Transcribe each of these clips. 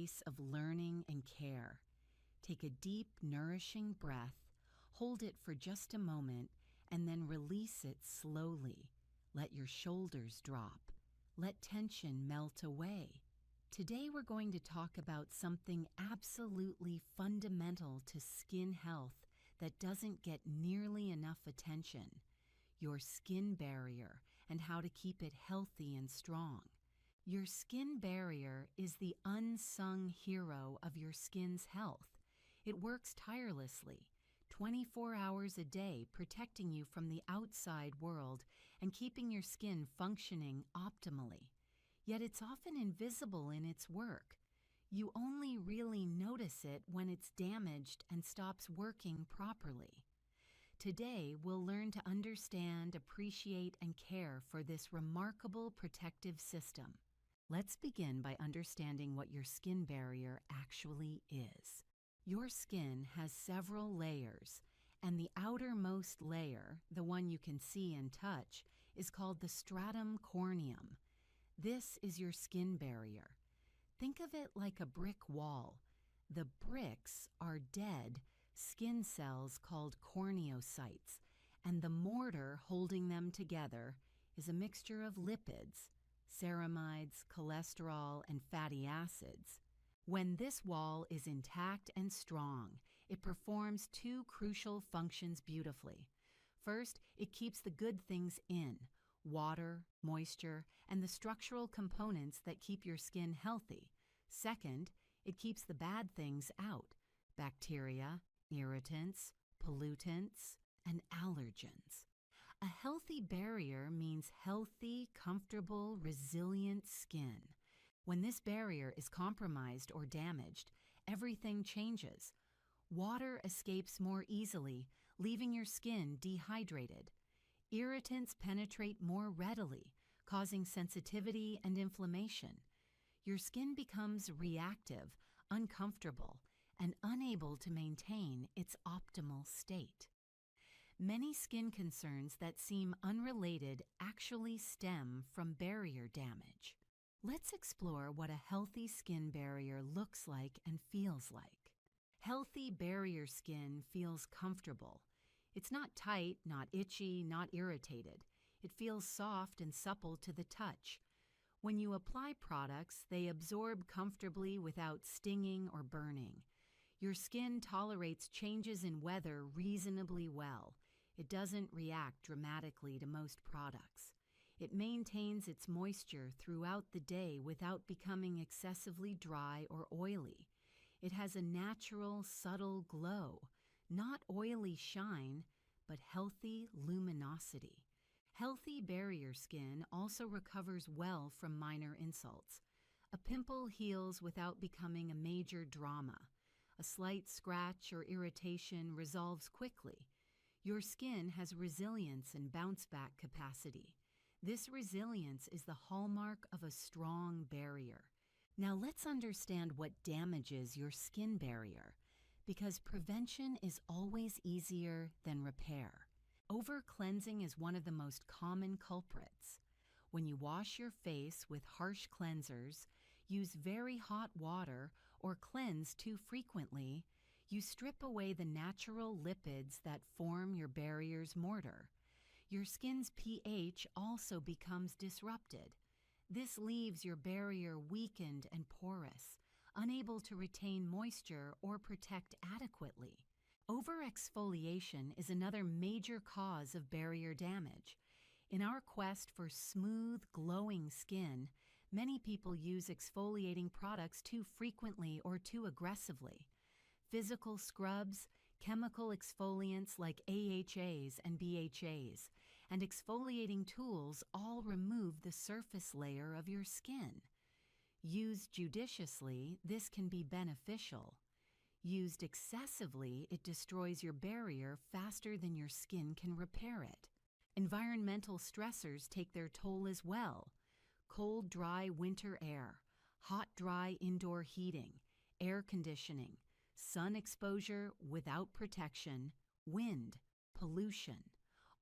space of learning and care. Take a deep, nourishing breath, hold it for just a moment, and then release it slowly. Let your shoulders drop. Let tension melt away. Today we're going to talk about something absolutely fundamental to skin health that doesn't get nearly enough attention: your skin barrier and how to keep it healthy and strong. Your skin barrier is the unsung hero of your skin's health. It works tirelessly, 24 hours a day, protecting you from the outside world and keeping your skin functioning optimally. Yet it's often invisible in its work. You only really notice it when it's damaged and stops working properly. Today, we'll learn to understand, appreciate, and care for this remarkable protective system. Let's begin by understanding what your skin barrier actually is. Your skin has several layers, and the outermost layer, the one you can see and touch, is called the stratum corneum. This is your skin barrier. Think of it like a brick wall. The bricks are dead skin cells called corneocytes, and the mortar holding them together is a mixture of lipids, ceramides, cholesterol, and fatty acids. When this wall is intact and strong, it performs two crucial functions beautifully. First, it keeps the good things in: water, moisture, and the structural components that keep your skin healthy. Second, it keeps the bad things out: bacteria, irritants, pollutants, and allergens. A healthy barrier means healthy, comfortable, resilient skin. When this barrier is compromised or damaged, everything changes. Water escapes more easily, leaving your skin dehydrated. Irritants penetrate more readily, causing sensitivity and inflammation. Your skin becomes reactive, uncomfortable, and unable to maintain its optimal state. Many skin concerns that seem unrelated actually stem from barrier damage. Let's explore what a healthy skin barrier looks like and feels like. Healthy barrier skin feels comfortable. It's not tight, not itchy, not irritated. It feels soft and supple to the touch. When you apply products, they absorb comfortably without stinging or burning. Your skin tolerates changes in weather reasonably well. It doesn't react dramatically to most products. It maintains its moisture throughout the day without becoming excessively dry or oily. It has a natural, subtle glow, not oily shine, but healthy luminosity. Healthy barrier skin also recovers well from minor insults. A pimple heals without becoming a major drama. A slight scratch or irritation resolves quickly. Your skin has resilience and bounce-back capacity. This resilience is the hallmark of a strong barrier. Now let's understand what damages your skin barrier, because prevention is always easier than repair. Over-cleansing is one of the most common culprits. When you wash your face with harsh cleansers, use very hot water, or cleanse too frequently, you strip away the natural lipids that form your barrier's mortar. Your skin's pH also becomes disrupted. This leaves your barrier weakened and porous, unable to retain moisture or protect adequately. Overexfoliation is another major cause of barrier damage. In our quest for smooth, glowing skin, many people use exfoliating products too frequently or too aggressively. Physical scrubs, chemical exfoliants like AHAs and BHAs, and exfoliating tools all remove the surface layer of your skin. Used judiciously, this can be beneficial. Used excessively, it destroys your barrier faster than your skin can repair it. Environmental stressors take their toll as well. Cold, dry winter air, hot, dry indoor heating, air conditioning, sun exposure without protection, wind, pollution.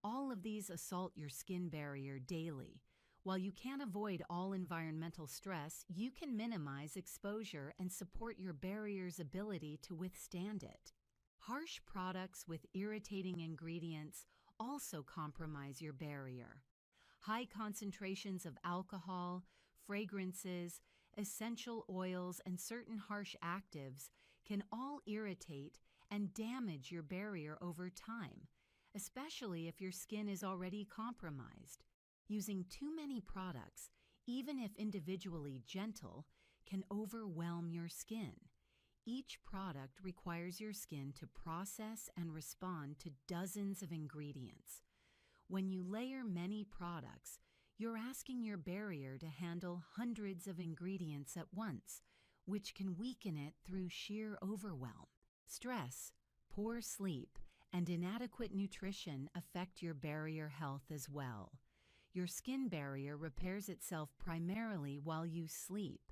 All of these assault your skin barrier daily. While you can't avoid all environmental stress, you can minimize exposure and support your barrier's ability to withstand it. Harsh products with irritating ingredients also compromise your barrier. High concentrations of alcohol, fragrances, essential oils, and certain harsh actives can all irritate and damage your barrier over time, especially if your skin is already compromised. Using too many products, even if individually gentle, can overwhelm your skin. Each product requires your skin to process and respond to dozens of ingredients. When you layer many products, you're asking your barrier to handle hundreds of ingredients at once, which can weaken it through sheer overwhelm. Stress, poor sleep, and inadequate nutrition affect your barrier health as well. Your skin barrier repairs itself primarily while you sleep.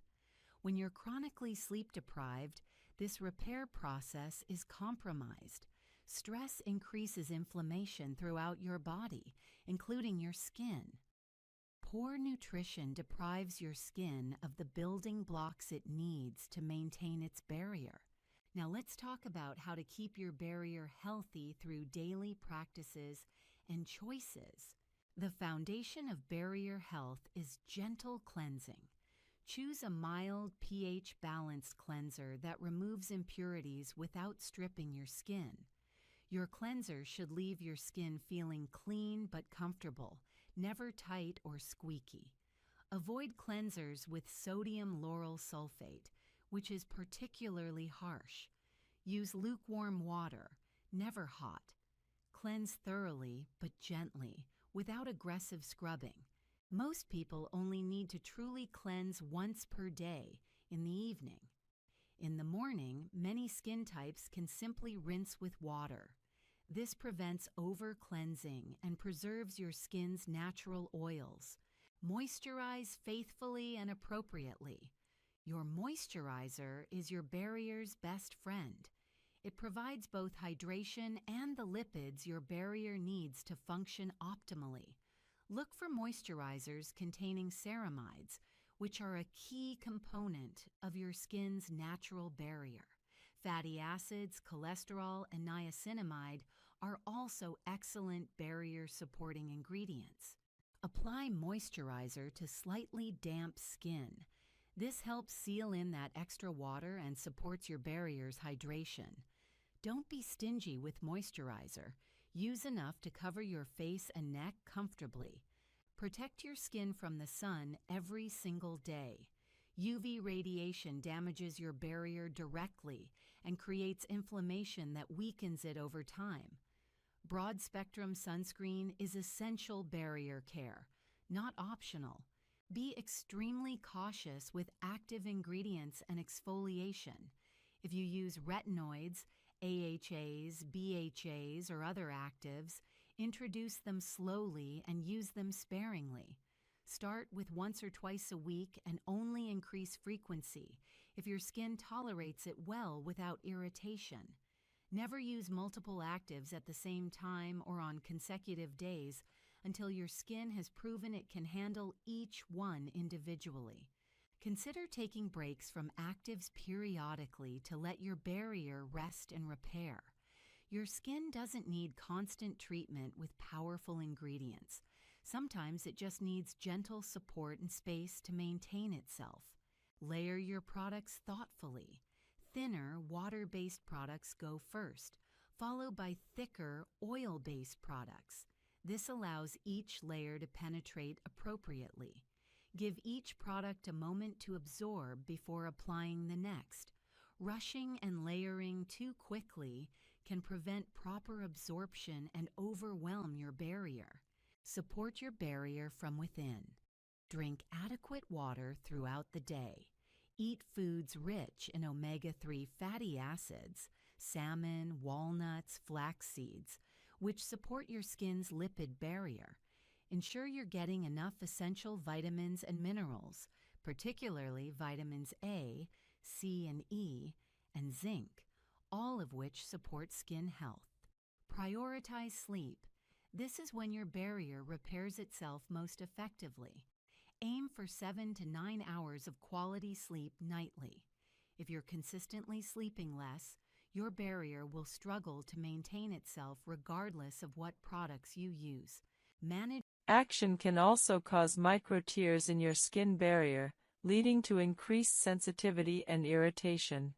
When you're chronically sleep deprived, this repair process is compromised. Stress increases inflammation throughout your body, including your skin. Poor nutrition deprives your skin of the building blocks it needs to maintain its barrier. Now let's talk about how to keep your barrier healthy through daily practices and choices. The foundation of barrier health is gentle cleansing. Choose a mild pH-balanced cleanser that removes impurities without stripping your skin. Your cleanser should leave your skin feeling clean but comfortable, never tight or squeaky. Avoid cleansers with sodium lauryl sulfate, which is particularly harsh. Use lukewarm water, never hot. Cleanse thoroughly but gently, without aggressive scrubbing. Most people only need to truly cleanse once per day, in the evening. In the morning, many skin types can simply rinse with water. This prevents over-cleansing and preserves your skin's natural oils. Moisturize faithfully and appropriately. Your moisturizer is your barrier's best friend. It provides both hydration and the lipids your barrier needs to function optimally. Look for moisturizers containing ceramides, which are a key component of your skin's natural barrier. Fatty acids, cholesterol, and niacinamide are also excellent barrier-supporting ingredients. Apply moisturizer to slightly damp skin. This helps seal in that extra water and supports your barrier's hydration. Don't be stingy with moisturizer. Use enough to cover your face and neck comfortably. Protect your skin from the sun every single day. UV radiation damages your barrier directly and creates inflammation that weakens it over time. Broad-spectrum sunscreen is essential barrier care, not optional. Be extremely cautious with active ingredients and exfoliation. If you use retinoids, AHAs, BHAs, or other actives, introduce them slowly and use them sparingly. Start with once or twice a week and only increase frequency if your skin tolerates it well without irritation. Never use multiple actives at the same time or on consecutive days until your skin has proven it can handle each one individually. Consider taking breaks from actives periodically to let your barrier rest and repair. Your skin doesn't need constant treatment with powerful ingredients. Sometimes it just needs gentle support and space to maintain itself. Layer your products thoughtfully. Thinner, water-based products go first, followed by thicker, oil-based products. This allows each layer to penetrate appropriately. Give each product a moment to absorb before applying the next. Rushing and layering too quickly can prevent proper absorption and overwhelm your barrier. Support your barrier from within. Drink adequate water throughout the day. Eat foods rich in omega-3 fatty acids, salmon, walnuts, flax seeds, which support your skin's lipid barrier. Ensure you're getting enough essential vitamins and minerals, particularly vitamins A, C, and E, and zinc, all of which support skin health. Prioritize sleep. This is when your barrier repairs itself most effectively. Aim for 7 to 9 hours of quality sleep nightly. If you're consistently sleeping less, your barrier will struggle to maintain itself regardless of what products you use. Action can also cause micro tears in your skin barrier, leading to increased sensitivity and irritation.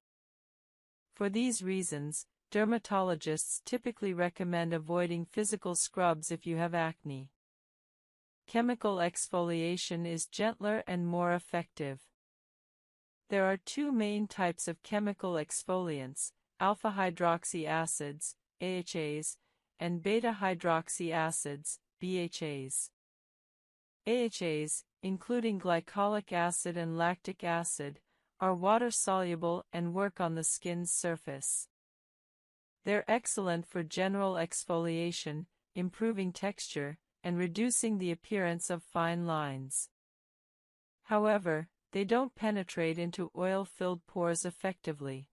For these reasons, dermatologists typically recommend avoiding physical scrubs if you have acne. Chemical exfoliation is gentler and more effective. There are two main types of chemical exfoliants: alpha-hydroxy acids, AHAs, and beta-hydroxy acids, BHAs. AHAs, including glycolic acid and lactic acid, are water-soluble and work on the skin's surface. They're excellent for general exfoliation, improving texture, and reducing the appearance of fine lines. However, they don't penetrate into oil-filled pores effectively.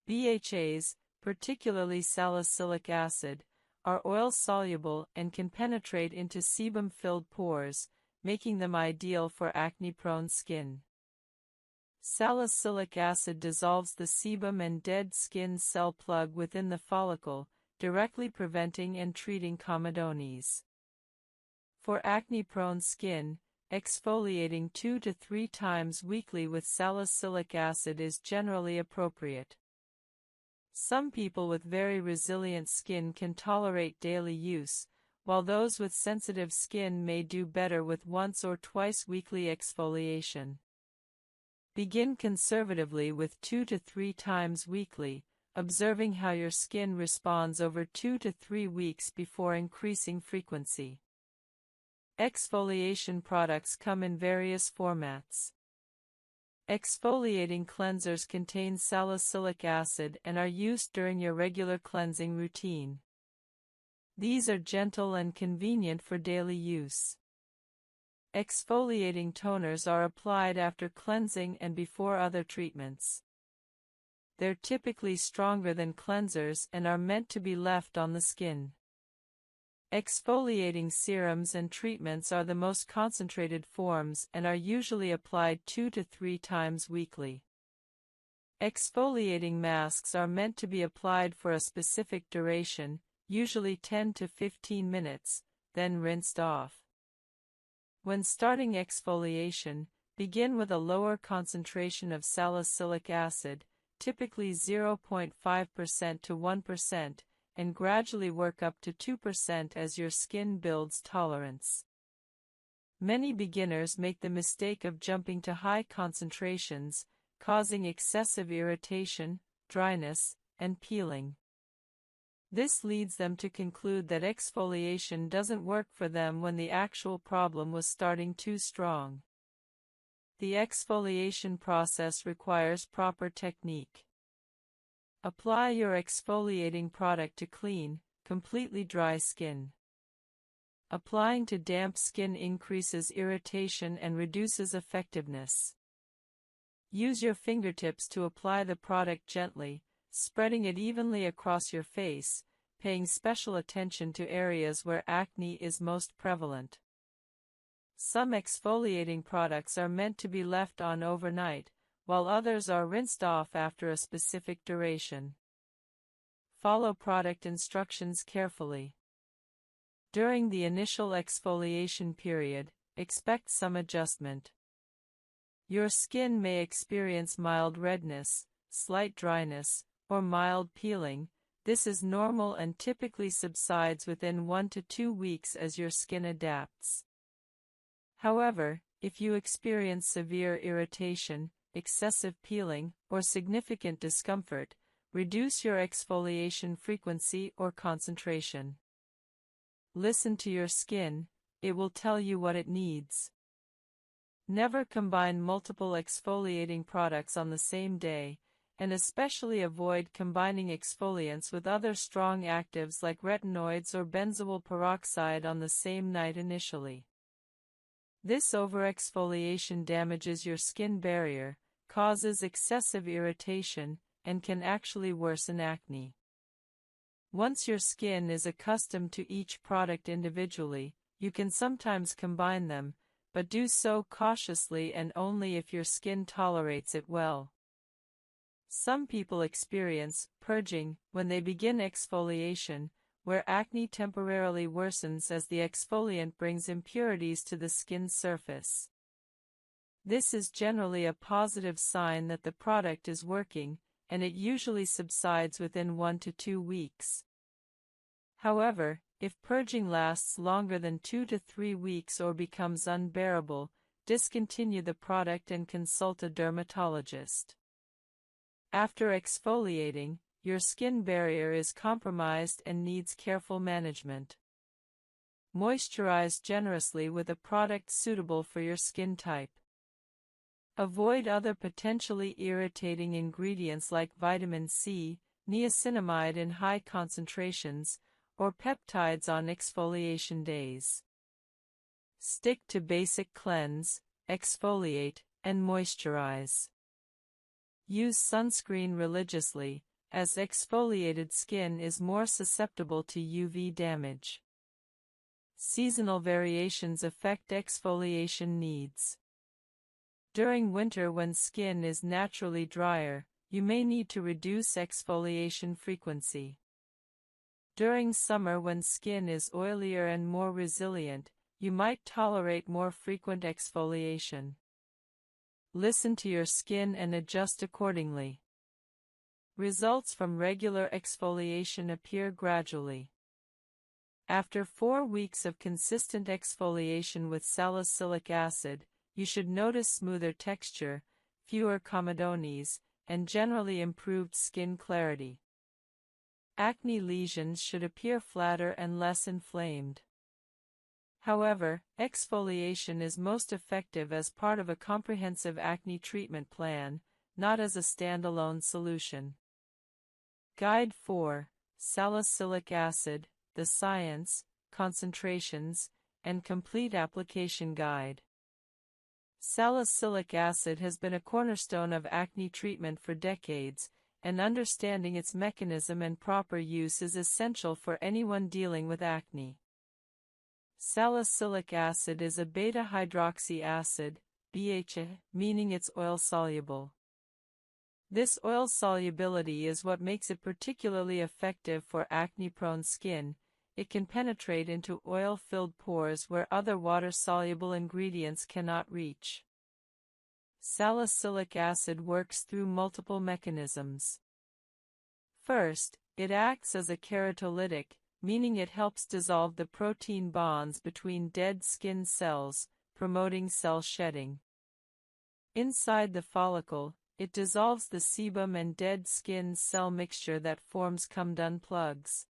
BHAs, particularly salicylic acid, are oil-soluble and can penetrate into sebum-filled pores, making them ideal for acne-prone skin. Salicylic acid dissolves the sebum and dead skin cell plug within the follicle, directly preventing and treating comedones. For acne-prone skin, exfoliating 2 to 3 times weekly with salicylic acid is generally appropriate. Some people with very resilient skin can tolerate daily use, while those with sensitive skin may do better with once or twice weekly exfoliation. Begin conservatively with 2 to 3 times weekly, observing how your skin responds over 2 to 3 weeks before increasing frequency. Exfoliation products come in various formats. Exfoliating cleansers contain salicylic acid and are used during your regular cleansing routine. These are gentle and convenient for daily use. Exfoliating toners are applied after cleansing and before other treatments. They're typically stronger than cleansers and are meant to be left on the skin. Exfoliating serums and treatments are the most concentrated forms and are usually applied 2 to 3 times weekly. Exfoliating masks are meant to be applied for a specific duration, usually 10 to 15 minutes, then rinsed off. When starting exfoliation, begin with a lower concentration of salicylic acid, typically 0.5% to 1%, and gradually work up to 2% as your skin builds tolerance. Many beginners make the mistake of jumping to high concentrations, causing excessive irritation, dryness, and peeling. This leads them to conclude that exfoliation doesn't work for them when the actual problem was starting too strong. The exfoliation process requires proper technique. Apply your exfoliating product to clean, completely dry skin. Applying to damp skin increases irritation and reduces effectiveness. Use your fingertips to apply the product gently, spreading it evenly across your face, paying special attention to areas where acne is most prevalent. Some exfoliating products are meant to be left on overnight, while others are rinsed off after a specific duration. Follow product instructions carefully. During the initial exfoliation period, expect some adjustment. Your skin may experience mild redness, slight dryness, or mild peeling. This is normal and typically subsides within 1 to 2 weeks as your skin adapts. However, if you experience severe irritation, excessive peeling, or significant discomfort, reduce your exfoliation frequency or concentration. Listen to your skin, it will tell you what it needs. Never combine multiple exfoliating products on the same day, and especially avoid combining exfoliants with other strong actives like retinoids or benzoyl peroxide on the same night initially. This overexfoliation damages your skin barrier, causes excessive irritation, and can actually worsen acne. Once your skin is accustomed to each product individually, you can sometimes combine them, but do so cautiously and only if your skin tolerates it well. Some people experience purging when they begin exfoliation, where acne temporarily worsens as the exfoliant brings impurities to the skin surface. This is generally a positive sign that the product is working, and it usually subsides within 1 to 2 weeks. However, if purging lasts longer than 2 to 3 weeks or becomes unbearable, discontinue the product and consult a dermatologist. After exfoliating, your skin barrier is compromised and needs careful management. Moisturize generously with a product suitable for your skin type. Avoid other potentially irritating ingredients like vitamin C, niacinamide in high concentrations, or peptides on exfoliation days. Stick to basic cleanse, exfoliate, and moisturize. Use sunscreen religiously, as exfoliated skin is more susceptible to UV damage. Seasonal variations affect exfoliation needs. During winter, when skin is naturally drier, you may need to reduce exfoliation frequency. During summer, when skin is oilier and more resilient, you might tolerate more frequent exfoliation. Listen to your skin and adjust accordingly. Results from regular exfoliation appear gradually. After 4 weeks of consistent exfoliation with salicylic acid, you should notice smoother texture, fewer comedones, and generally improved skin clarity. Acne lesions should appear flatter and less inflamed. However, exfoliation is most effective as part of a comprehensive acne treatment plan, not as a standalone solution. Guide 4: Salicylic Acid, the Science, Concentrations, and Complete Application Guide. Salicylic acid has been a cornerstone of acne treatment for decades, and understanding its mechanism and proper use is essential for anyone dealing with acne. Salicylic acid is a beta-hydroxy acid, BHA, meaning it's oil-soluble. This oil solubility is what makes it particularly effective for acne-prone skin. It can penetrate into oil-filled pores where other water-soluble ingredients cannot reach. Salicylic acid works through multiple mechanisms. First, it acts as a keratolytic, meaning it helps dissolve the protein bonds between dead skin cells, promoting cell shedding. Inside the follicle, it dissolves the sebum and dead skin cell mixture that forms come-done plugs.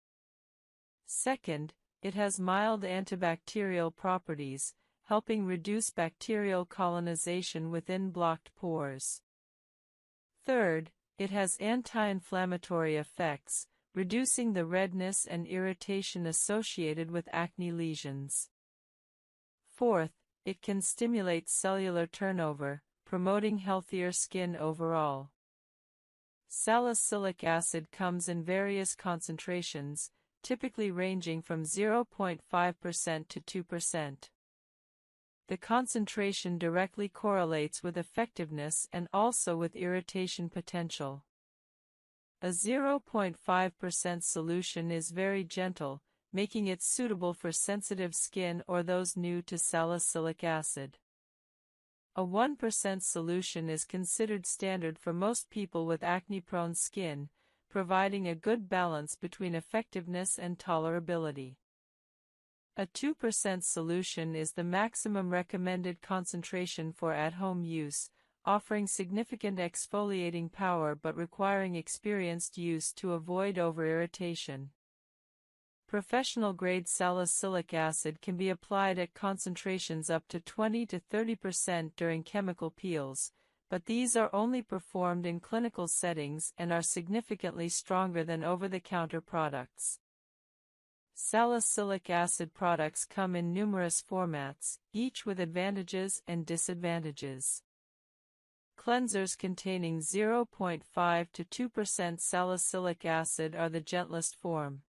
Second, it has mild antibacterial properties, helping reduce bacterial colonization within blocked pores. Third, it has anti-inflammatory effects, reducing the redness and irritation associated with acne lesions. Fourth, it can stimulate cellular turnover, promoting healthier skin overall. Salicylic acid comes in various concentrations, typically ranging from 0.5% to 2%. The concentration directly correlates with effectiveness and also with irritation potential. A 0.5% solution is very gentle, making it suitable for sensitive skin or those new to salicylic acid. A 1% solution is considered standard for most people with acne-prone skin, providing a good balance between effectiveness and tolerability. A 2% solution is the maximum recommended concentration for at-home use, offering significant exfoliating power but requiring experienced use to avoid over-irritation. Professional-grade salicylic acid can be applied at concentrations up to 20 to 30% during chemical peels, but these are only performed in clinical settings and are significantly stronger than over-the-counter products. Salicylic acid products come in numerous formats, each with advantages and disadvantages. Cleansers containing 0.5 to 2% salicylic acid are the gentlest form.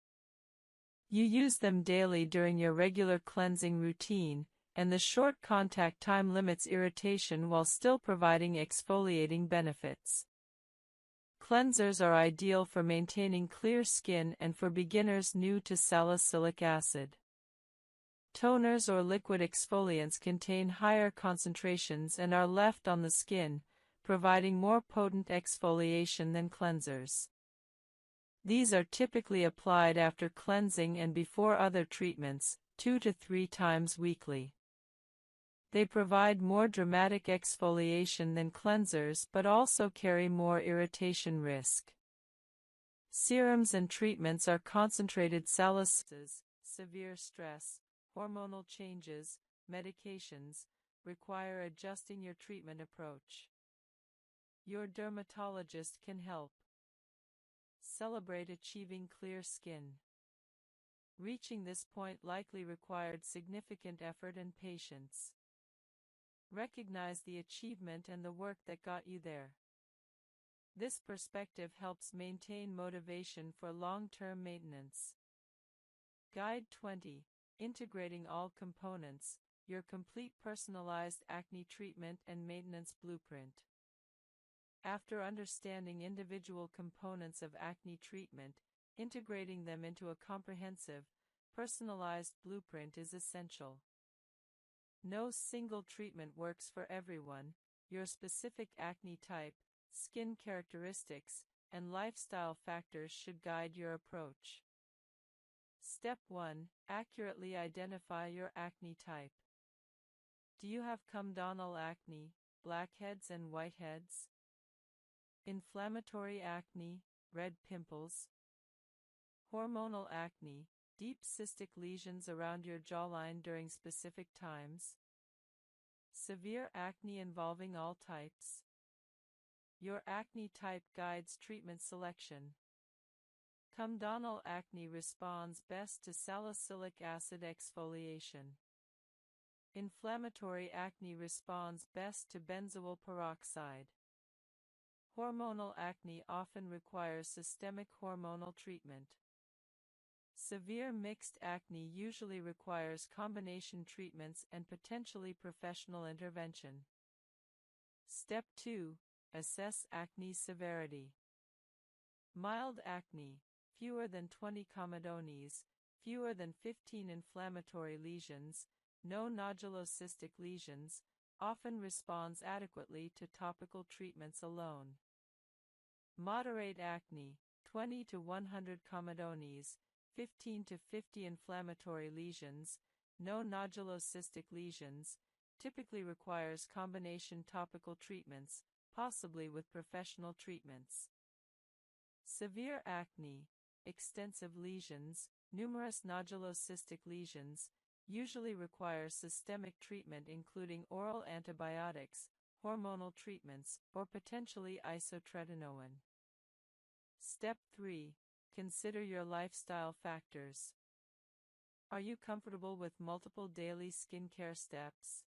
You use them daily during your regular cleansing routine, and the short contact time limits irritation while still providing exfoliating benefits. Cleansers are ideal for maintaining clear skin and for beginners new to salicylic acid. Toners or liquid exfoliants contain higher concentrations and are left on the skin, providing more potent exfoliation than cleansers. These are typically applied after cleansing and before other treatments, 2 to 3 times weekly. They provide more dramatic exfoliation than cleansers but also carry more irritation risk. Serums and treatments are concentrated salicylates. Severe stress, hormonal changes, medications require adjusting your treatment approach. Your dermatologist can help. Celebrate achieving clear skin. Reaching this point likely required significant effort and patience. Recognize the achievement and the work that got you there. This perspective helps maintain motivation for long-term maintenance. Guide 20. Integrating all components, your complete personalized acne treatment and maintenance blueprint. After understanding individual components of acne treatment, integrating them into a comprehensive, personalized blueprint is essential. No single treatment works for everyone. Your specific acne type, skin characteristics, and lifestyle factors should guide your approach. Step 1. Accurately identify your acne type. Do you have comedonal acne, blackheads and whiteheads? Inflammatory acne, red pimples? Hormonal acne, deep cystic lesions around your jawline during specific times? Severe acne involving all types? Your acne type guides treatment selection. Comedonal acne responds best to salicylic acid exfoliation. Inflammatory acne responds best to benzoyl peroxide. Hormonal acne often requires systemic hormonal treatment. Severe mixed acne usually requires combination treatments and potentially professional intervention. Step 2. Assess acne severity. Mild acne, fewer than 20 comedones, fewer than 15 inflammatory lesions, no nodulocystic lesions, often responds adequately to topical treatments alone. Moderate acne, 20 to 100 comedones, 15 to 50 inflammatory lesions, no nodulocystic lesions, typically requires combination topical treatments, possibly with professional treatments. Severe acne, extensive lesions, numerous nodulocystic lesions, usually require systemic treatment including oral antibiotics, hormonal treatments, or potentially isotretinoin. Step 3. Consider your lifestyle factors. Are you comfortable with multiple daily skincare steps?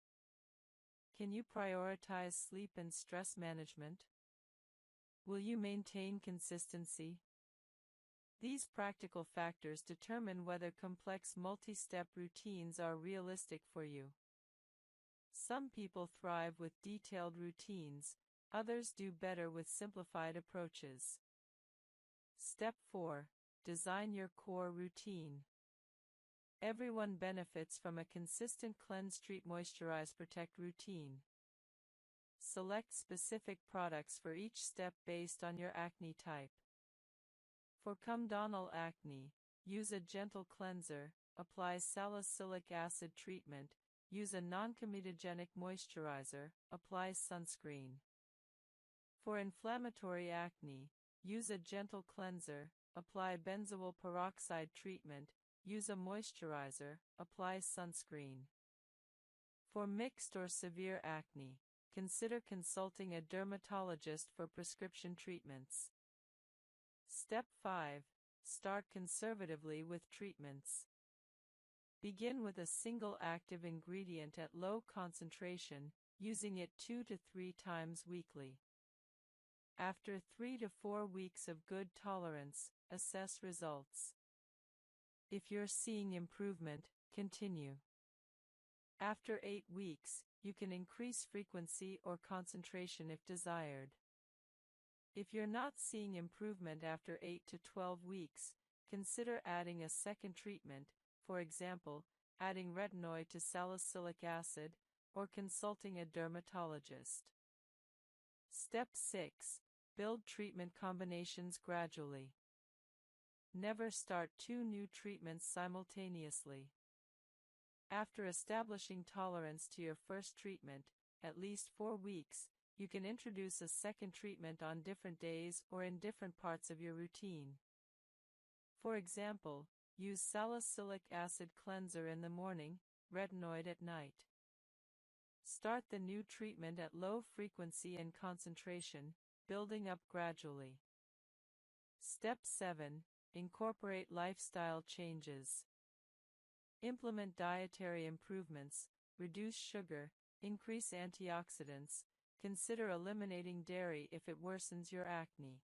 Can you prioritize sleep and stress management? Will you maintain consistency? These practical factors determine whether complex multi-step routines are realistic for you. Some people thrive with detailed routines, others do better with simplified approaches. Step 4. Design your core routine. Everyone benefits from a consistent cleanse, treat, moisturize, protect routine. Select specific products for each step based on your acne type. For comedonal acne, use a gentle cleanser, apply salicylic acid treatment, use a non-comedogenic moisturizer, apply sunscreen. For inflammatory acne, use a gentle cleanser, apply benzoyl peroxide treatment, use a moisturizer, apply sunscreen. For mixed or severe acne, consider consulting a dermatologist for prescription treatments. Step 5. Start conservatively with treatments. Begin with a single active ingredient at low concentration, using it 2 to 3 times weekly. After 3 to 4 weeks of good tolerance, assess results. If you're seeing improvement, continue. After 8 weeks, you can increase frequency or concentration if desired. If you're not seeing improvement after 8 to 12 weeks, consider adding a second treatment, for example, adding retinoid to salicylic acid, or consulting a dermatologist. Step 6. Build treatment combinations gradually. Never start 2 new treatments simultaneously. After establishing tolerance to your first treatment, at least 4 weeks, you can introduce a second treatment on different days or in different parts of your routine. For example, use salicylic acid cleanser in the morning, retinoid at night. Start the new treatment at low frequency and concentration, building up gradually. Step 7. Incorporate lifestyle changes. Implement dietary improvements, reduce sugar, increase antioxidants, consider eliminating dairy if it worsens your acne.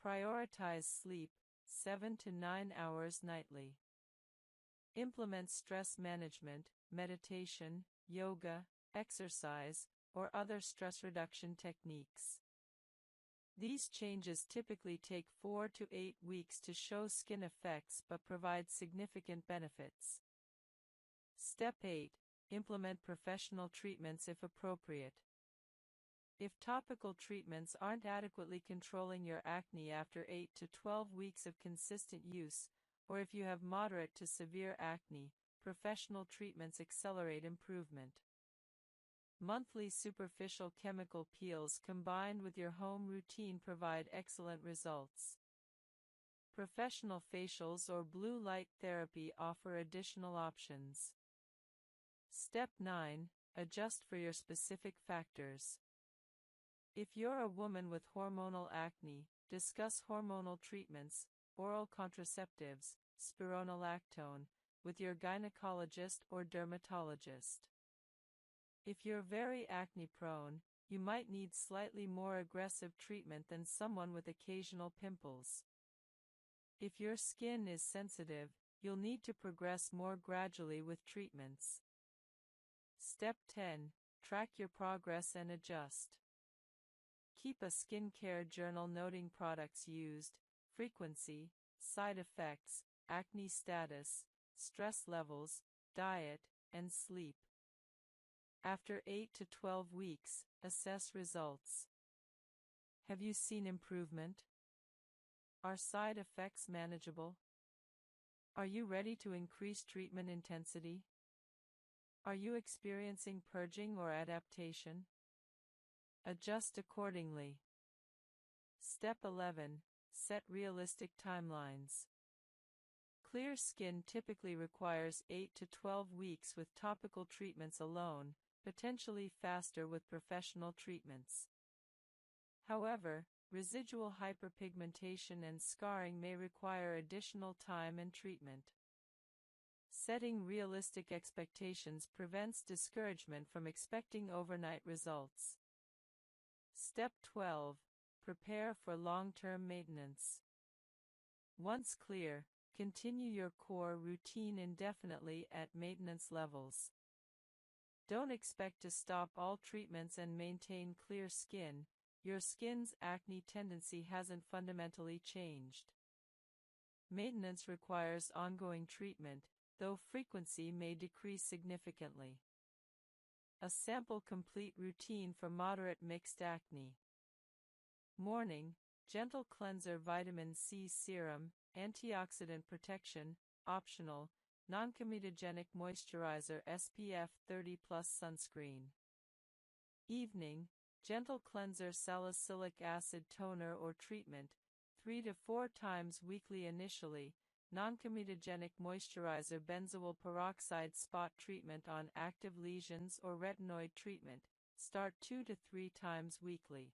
Prioritize sleep, 7 to 9 hours nightly. Implement stress management, meditation, yoga, exercise, or other stress reduction techniques. These changes typically take 4 to 8 weeks to show skin effects but provide significant benefits. Step 8. Implement professional treatments if appropriate. If topical treatments aren't adequately controlling your acne after 8 to 12 weeks of consistent use, or if you have moderate to severe acne, professional treatments accelerate improvement. Monthly superficial chemical peels combined with your home routine provide excellent results. Professional facials or blue light therapy offer additional options. Step 9. Adjust for your specific factors. If you're a woman with hormonal acne, discuss hormonal treatments, oral contraceptives, spironolactone, with your gynecologist or dermatologist. If you're very acne-prone, you might need slightly more aggressive treatment than someone with occasional pimples. If your skin is sensitive, you'll need to progress more gradually with treatments. Step 10. Track your progress and adjust. Keep a skincare journal noting products used, frequency, side effects, acne status, stress levels, diet, and sleep. After 8 to 12 weeks, assess results. Have you seen improvement? Are side effects manageable? Are you ready to increase treatment intensity? Are you experiencing purging or adaptation? Adjust accordingly. Step 11. Set realistic timelines. Clear skin typically requires 8 to 12 weeks with topical treatments alone, potentially faster with professional treatments. However, residual hyperpigmentation and scarring may require additional time and treatment. Setting realistic expectations prevents discouragement from expecting overnight results. Step 12. Prepare for long-term maintenance. Once clear, continue your core routine indefinitely at maintenance levels. Don't expect to stop all treatments and maintain clear skin. Your skin's acne tendency hasn't fundamentally changed. Maintenance requires ongoing treatment, though frequency may decrease significantly. A sample complete routine for moderate mixed acne. Morning, gentle cleanser vitamin C serum, antioxidant protection, optional, non-comedogenic moisturizer SPF 30+ sunscreen. Evening, gentle cleanser salicylic acid toner or treatment, 3 to 4 times weekly initially, non-comedogenic moisturizer benzoyl peroxide spot treatment on active lesions or retinoid treatment, start 2 to 3 times weekly.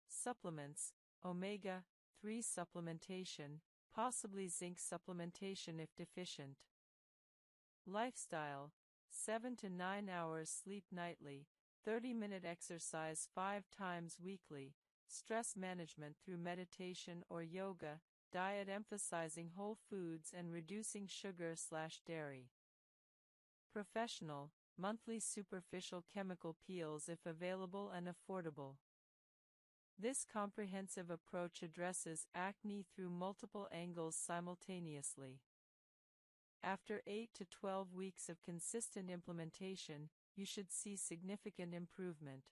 Supplements, omega-3 supplementation, possibly zinc supplementation if deficient. Lifestyle, 7 to 9 hours sleep nightly, 30-minute exercise 5 times weekly, stress management through meditation or yoga, diet emphasizing whole foods and reducing sugar/dairy. Professional, monthly superficial chemical peels if available and affordable. This comprehensive approach addresses acne through multiple angles simultaneously. After 8 to 12 weeks of consistent implementation, you should see significant improvement.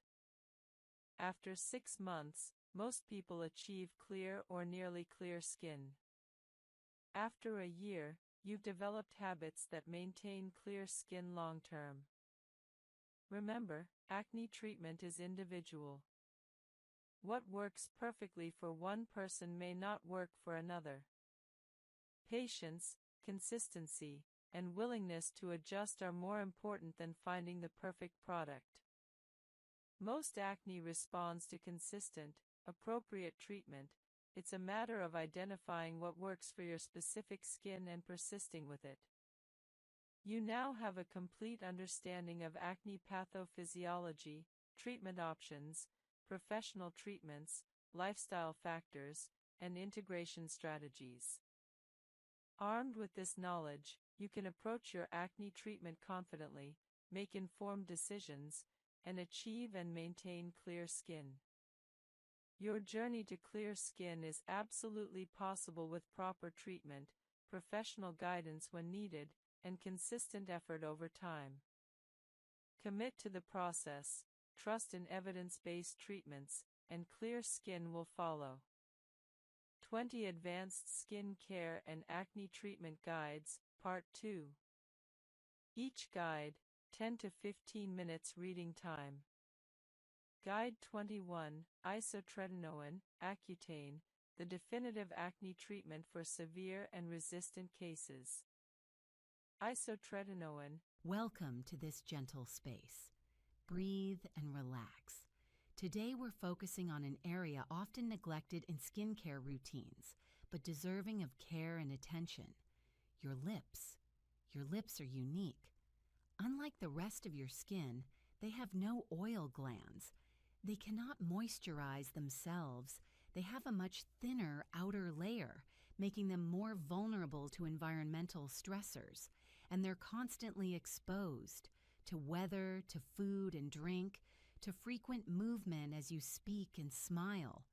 After 6 months, most people achieve clear or nearly clear skin. After a year, you've developed habits that maintain clear skin long term. Remember, acne treatment is individual. What works perfectly for one person may not work for another. Patience, consistency, and willingness to adjust are more important than finding the perfect product. Most acne responds to consistent, appropriate treatment. It's a matter of identifying what works for your specific skin and persisting with it. You now have a complete understanding of acne pathophysiology, treatment options, professional treatments, lifestyle factors, and integration strategies. Armed with this knowledge, you can approach your acne treatment confidently, make informed decisions, and achieve and maintain clear skin. Your journey to clear skin is absolutely possible with proper treatment, professional guidance when needed, and consistent effort over time. Commit to the process, trust in evidence-based treatments, and clear skin will follow. 20 Advanced Skin Care and Acne Treatment Guides, Part 2. Each guide, 10 to 15 minutes reading time. Guide 21, Isotretinoin, Accutane, the definitive acne treatment for severe and resistant cases. Isotretinoin. Welcome to this gentle space. Breathe and relax. Today we're focusing on an area often neglected in skincare routines, but deserving of care and attention. Your lips. Your lips are unique. Unlike the rest of your skin, they have no oil glands. They cannot moisturize themselves. They have a much thinner outer layer, making them more vulnerable to environmental stressors, and they're constantly exposed to weather, to food and drink, to frequent movement as you speak and smile.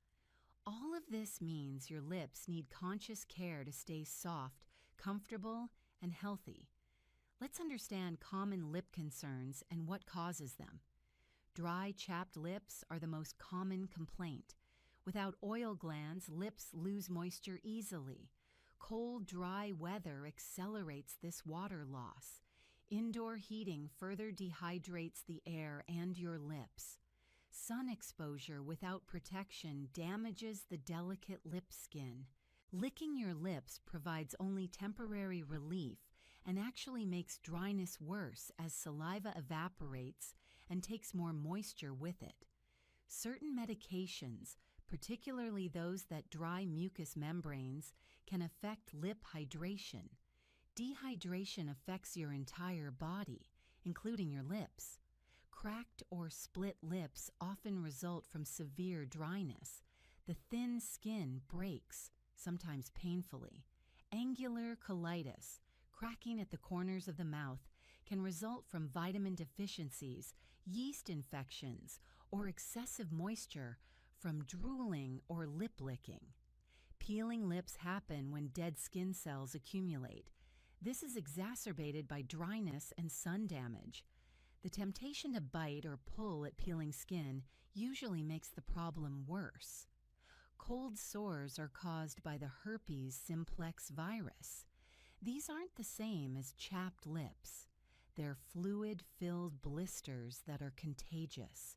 All of this means your lips need conscious care to stay soft, comfortable, and healthy. Let's understand common lip concerns and what causes them. Dry, chapped lips are the most common complaint. Without oil glands, lips lose moisture easily. Cold, dry weather accelerates this water loss. Indoor heating further dehydrates the air and your lips. Sun exposure without protection damages the delicate lip skin. Licking your lips provides only temporary relief and actually makes dryness worse as saliva evaporates and takes more moisture with it. Certain medications, particularly those that dry mucous membranes, can affect lip hydration. Dehydration affects your entire body, including your lips. Cracked or split lips often result from severe dryness. The thin skin breaks, sometimes painfully. Angular colitis, cracking at the corners of the mouth, can result from vitamin deficiencies, yeast infections, or excessive moisture from drooling or lip licking. Peeling lips happen when dead skin cells accumulate. This is exacerbated by dryness and sun damage. The temptation to bite or pull at peeling skin usually makes the problem worse. Cold sores are caused by the herpes simplex virus. These aren't the same as chapped lips. They're fluid-filled blisters that are contagious.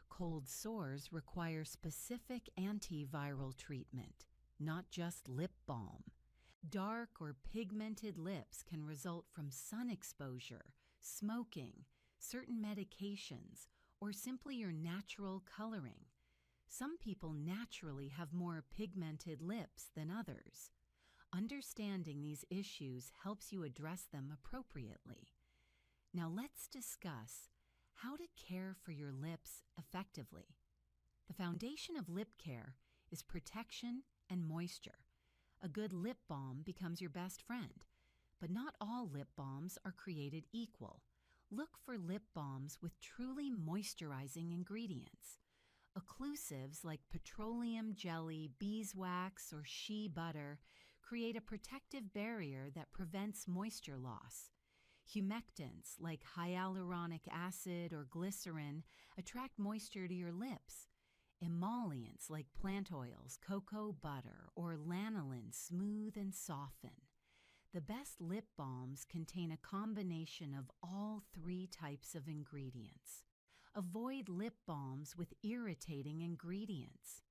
Cold sores require specific antiviral treatment, not just lip balm. Dark or pigmented lips can result from sun exposure, smoking, certain medications, or simply your natural coloring. Some people naturally have more pigmented lips than others. Understanding these issues helps you address them appropriately. Now let's discuss how to care for your lips effectively. The foundation of lip care is protection and moisture. A good lip balm becomes your best friend, but not all lip balms are created equal. Look for lip balms with truly moisturizing ingredients. Occlusives like petroleum jelly, beeswax, or shea butter create a protective barrier that prevents moisture loss. Humectants like hyaluronic acid or glycerin attract moisture to your lips. Emollients like plant oils, cocoa butter, or lanolin smooth and soften. The best lip balms contain a combination of all three types of ingredients. Avoid lip balms with irritating ingredients.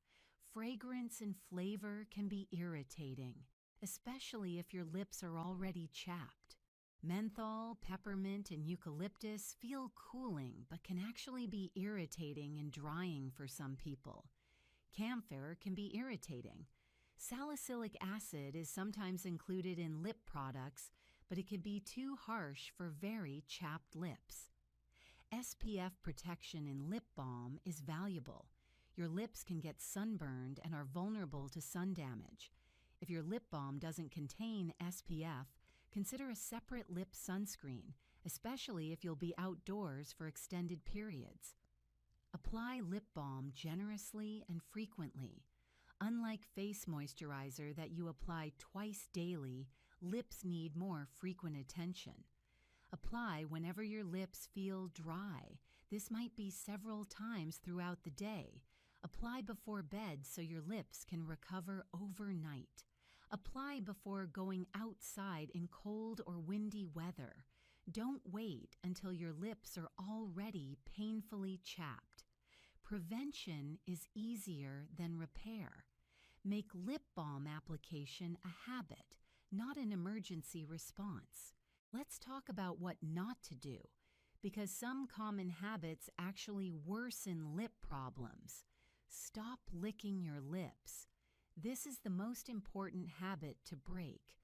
Fragrance and flavor can be irritating, especially if your lips are already chapped. Menthol, peppermint, and eucalyptus feel cooling but can actually be irritating and drying for some people. Camphor can be irritating. Salicylic acid is sometimes included in lip products, but it can be too harsh for very chapped lips. SPF protection in lip balm is valuable. Your lips can get sunburned and are vulnerable to sun damage. If your lip balm doesn't contain SPF, consider a separate lip sunscreen, especially if you'll be outdoors for extended periods. Apply lip balm generously and frequently. Unlike face moisturizer that you apply twice daily, lips need more frequent attention. Apply whenever your lips feel dry. This might be several times throughout the day. Apply before bed so your lips can recover overnight. Apply before going outside in cold or windy weather. Don't wait until your lips are already painfully chapped. Prevention is easier than repair. Make lip balm application a habit, not an emergency response. Let's talk about what not to do, because some common habits actually worsen lip problems. Stop licking your lips. This is the most important habit to break.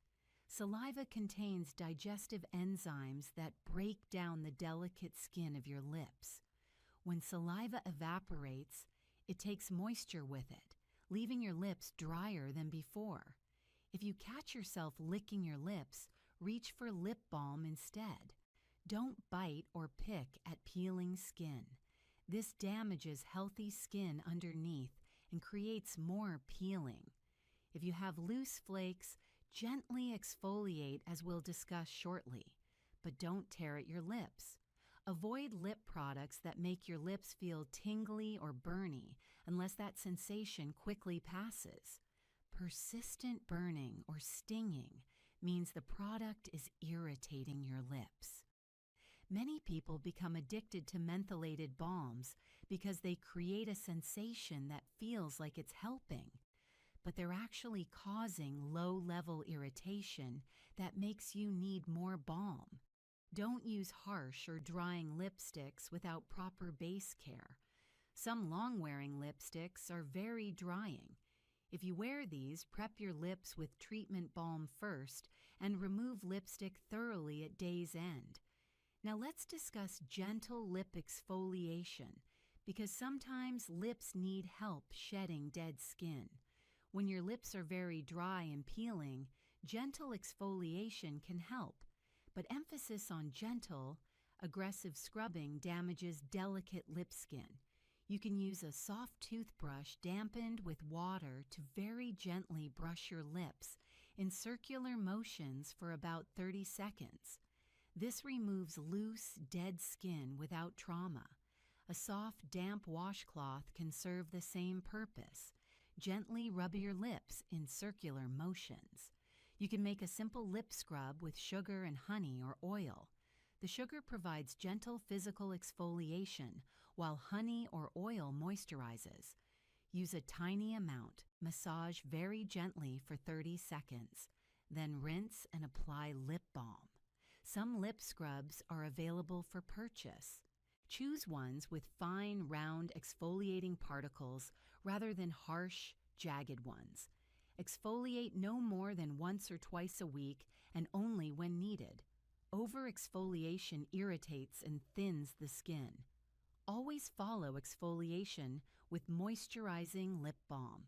Saliva contains digestive enzymes that break down the delicate skin of your lips. When saliva evaporates, it takes moisture with it, leaving your lips drier than before. If you catch yourself licking your lips, reach for lip balm instead. Don't bite or pick at peeling skin. This damages healthy skin underneath and creates more peeling. If you have loose flakes, gently exfoliate as we'll discuss shortly, but don't tear at your lips. Avoid lip products that make your lips feel tingly or burny unless that sensation quickly passes. Persistent burning or stinging means the product is irritating your lips. Many people become addicted to mentholated balms because they create a sensation that feels like it's helping, but they're actually causing low-level irritation that makes you need more balm. Don't use harsh or drying lipsticks without proper base care. Some long-wearing lipsticks are very drying. If you wear these, prep your lips with treatment balm first and remove lipstick thoroughly at day's end. Now let's discuss gentle lip exfoliation, because sometimes lips need help shedding dead skin. When your lips are very dry and peeling, gentle exfoliation can help, but emphasis on gentle, aggressive scrubbing damages delicate lip skin. You can use a soft toothbrush dampened with water to very gently brush your lips in circular motions for about 30 seconds. This removes loose, dead skin without trauma. A soft, damp washcloth can serve the same purpose. Gently rub your lips in circular motions. You can make a simple lip scrub with sugar and honey or oil. The sugar provides gentle physical exfoliation, while honey or oil moisturizes. Use a tiny amount, massage very gently for 30 seconds, then rinse and apply lip balm. Some lip scrubs are available for purchase. Choose ones with fine, round, exfoliating particles rather than harsh, jagged ones. Exfoliate no more than once or twice a week and only when needed. Over-exfoliation irritates and thins the skin. Always follow exfoliation with moisturizing lip balm.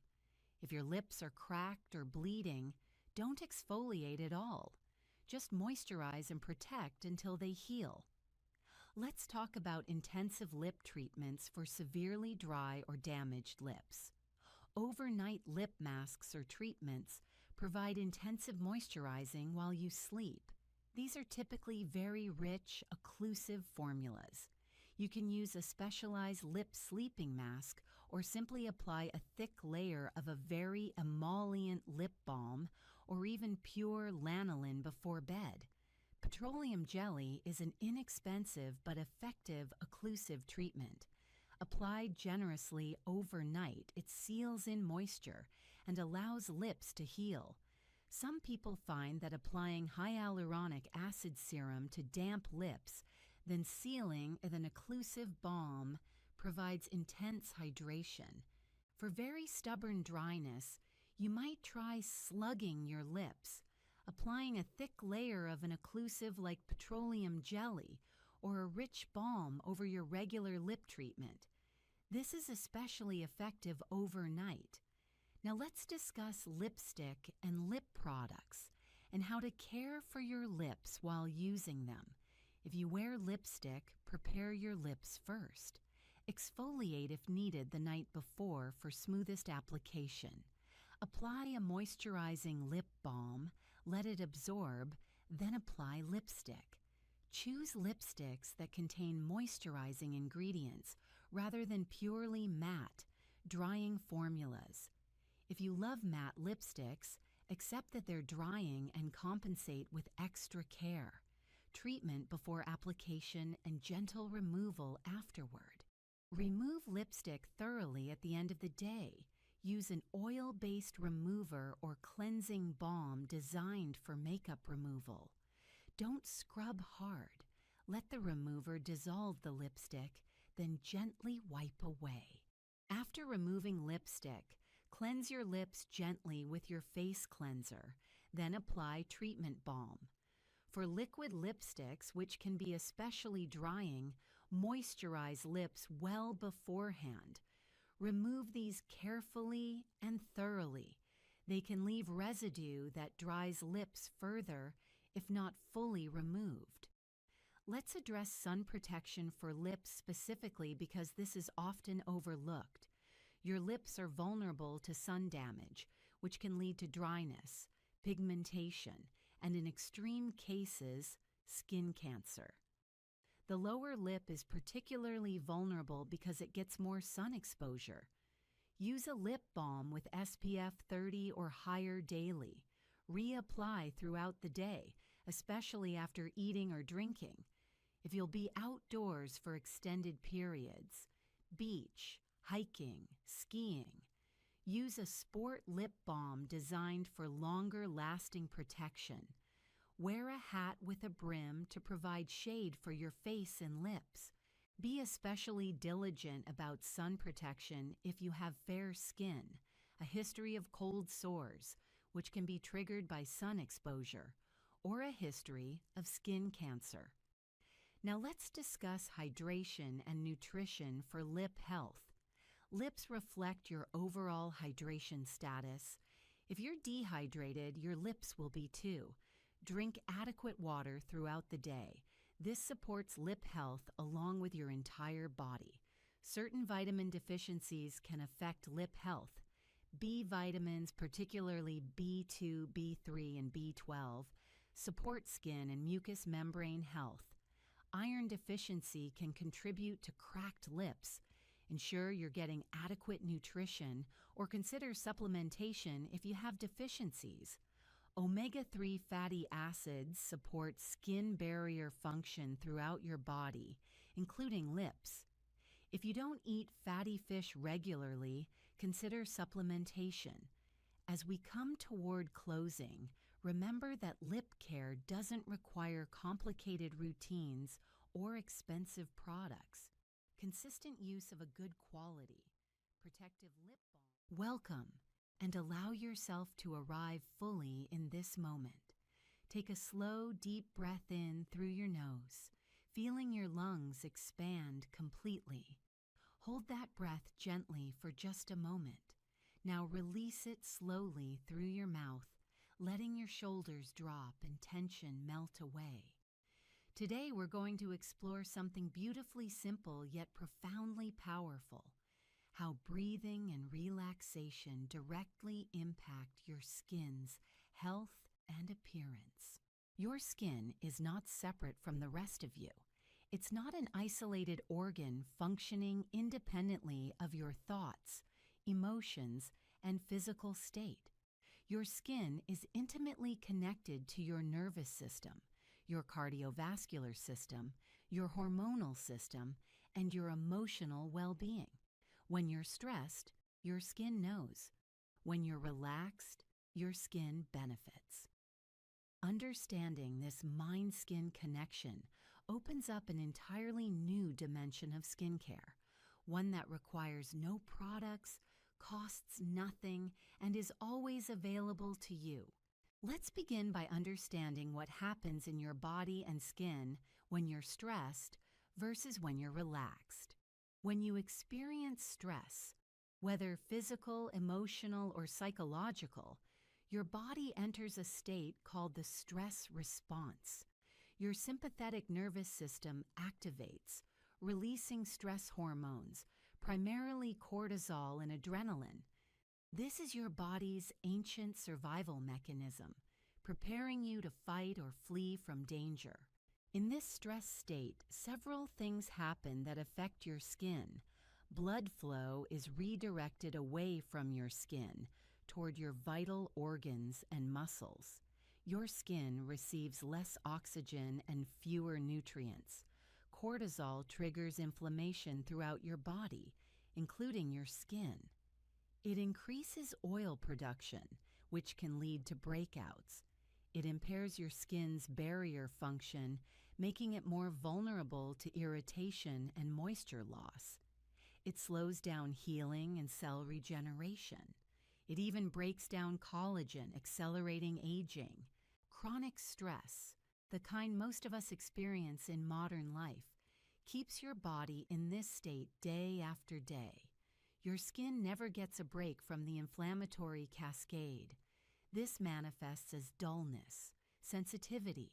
If your lips are cracked or bleeding, don't exfoliate at all. Just moisturize and protect until they heal. Let's talk about intensive lip treatments for severely dry or damaged lips. Overnight lip masks or treatments provide intensive moisturizing while you sleep. These are typically very rich, occlusive formulas. You can use a specialized lip sleeping mask or simply apply a thick layer of a very emollient lip balm or even pure lanolin before bed. Petroleum jelly is an inexpensive but effective occlusive treatment. Applied generously overnight, it seals in moisture and allows lips to heal. Some people find that applying hyaluronic acid serum to damp lips, then sealing with an occlusive balm provides intense hydration. For very stubborn dryness, you might try slugging your lips, applying a thick layer of an occlusive like petroleum jelly or a rich balm over your regular lip treatment. This is especially effective overnight. Now let's discuss lipstick and lip products and how to care for your lips while using them. If you wear lipstick, prepare your lips first. Exfoliate if needed the night before for smoothest application. Apply a moisturizing lip balm, let it absorb, then apply lipstick. Choose lipsticks that contain moisturizing ingredients rather than purely matte, drying formulas. If you love matte lipsticks, accept that they're drying and compensate with extra care. Treatment before application and gentle removal afterward. Remove lipstick thoroughly at the end of the day. Use an oil-based remover or cleansing balm designed for makeup removal. Don't scrub hard. Let the remover dissolve the lipstick, then gently wipe away. After removing lipstick, cleanse your lips gently with your face cleanser, then apply treatment balm. For liquid lipsticks, which can be especially drying, moisturize lips well beforehand. Remove these carefully and thoroughly. They can leave residue that dries lips further if not fully removed. Let's address sun protection for lips specifically because this is often overlooked. Your lips are vulnerable to sun damage, which can lead to dryness, pigmentation, and in extreme cases, skin cancer. The lower lip is particularly vulnerable because it gets more sun exposure. Use a lip balm with SPF 30 or higher daily. Reapply throughout the day, especially after eating or drinking. If you'll be outdoors for extended periods, beach, hiking, skiing, use a sport lip balm designed for longer lasting protection. Wear a hat with a brim to provide shade for your face and lips. Be especially diligent about sun protection if you have fair skin, a history of cold sores, which can be triggered by sun exposure, or a history of skin cancer. Now let's discuss hydration and nutrition for lip health. Lips reflect your overall hydration status. If you're dehydrated, your lips will be too. Drink adequate water throughout the day. This supports lip health along with your entire body. Certain vitamin deficiencies can affect lip health. B vitamins, particularly B2, B3, and B12, support skin and mucous membrane health. Iron deficiency can contribute to cracked lips. Ensure you're getting adequate nutrition or consider supplementation if you have deficiencies. Omega-3 fatty acids support skin barrier function throughout your body, including lips. If you don't eat fatty fish regularly, consider supplementation. As we come toward closing, remember that lip care doesn't require complicated routines or expensive products. Consistent use of a good quality, protective lip balm. Welcome, and allow yourself to arrive fully in this moment. Take a slow, deep breath in through your nose, feeling your lungs expand completely. Hold that breath gently for just a moment. Now release it slowly through your mouth, letting your shoulders drop and tension melt away. Today we're going to explore something beautifully simple yet profoundly powerful: how breathing and relaxation directly impact your skin's health and appearance. Your skin is not separate from the rest of you. It's not an isolated organ functioning independently of your thoughts, emotions, and physical state. Your skin is intimately connected to your nervous system, your cardiovascular system, your hormonal system, and your emotional well-being. When you're stressed, your skin knows. When you're relaxed, your skin benefits. Understanding this mind-skin connection opens up an entirely new dimension of skincare, one that requires no products, costs nothing, and is always available to you. Let's begin by understanding what happens in your body and skin when you're stressed versus when you're relaxed. When you experience stress, whether physical, emotional, or psychological, your body enters a state called the stress response. Your sympathetic nervous system activates, releasing stress hormones, primarily cortisol and adrenaline. This is your body's ancient survival mechanism, preparing you to fight or flee from danger. In this stress state, several things happen that affect your skin. Blood flow is redirected away from your skin toward your vital organs and muscles. Your skin receives less oxygen and fewer nutrients. Cortisol triggers inflammation throughout your body, including your skin. It increases oil production, which can lead to breakouts. It impairs your skin's barrier function, making it more vulnerable to irritation and moisture loss. It slows down healing and cell regeneration. It even breaks down collagen, accelerating aging. Chronic stress, the kind most of us experience in modern life, keeps your body in this state day after day. Your skin never gets a break from the inflammatory cascade. This manifests as dullness, sensitivity,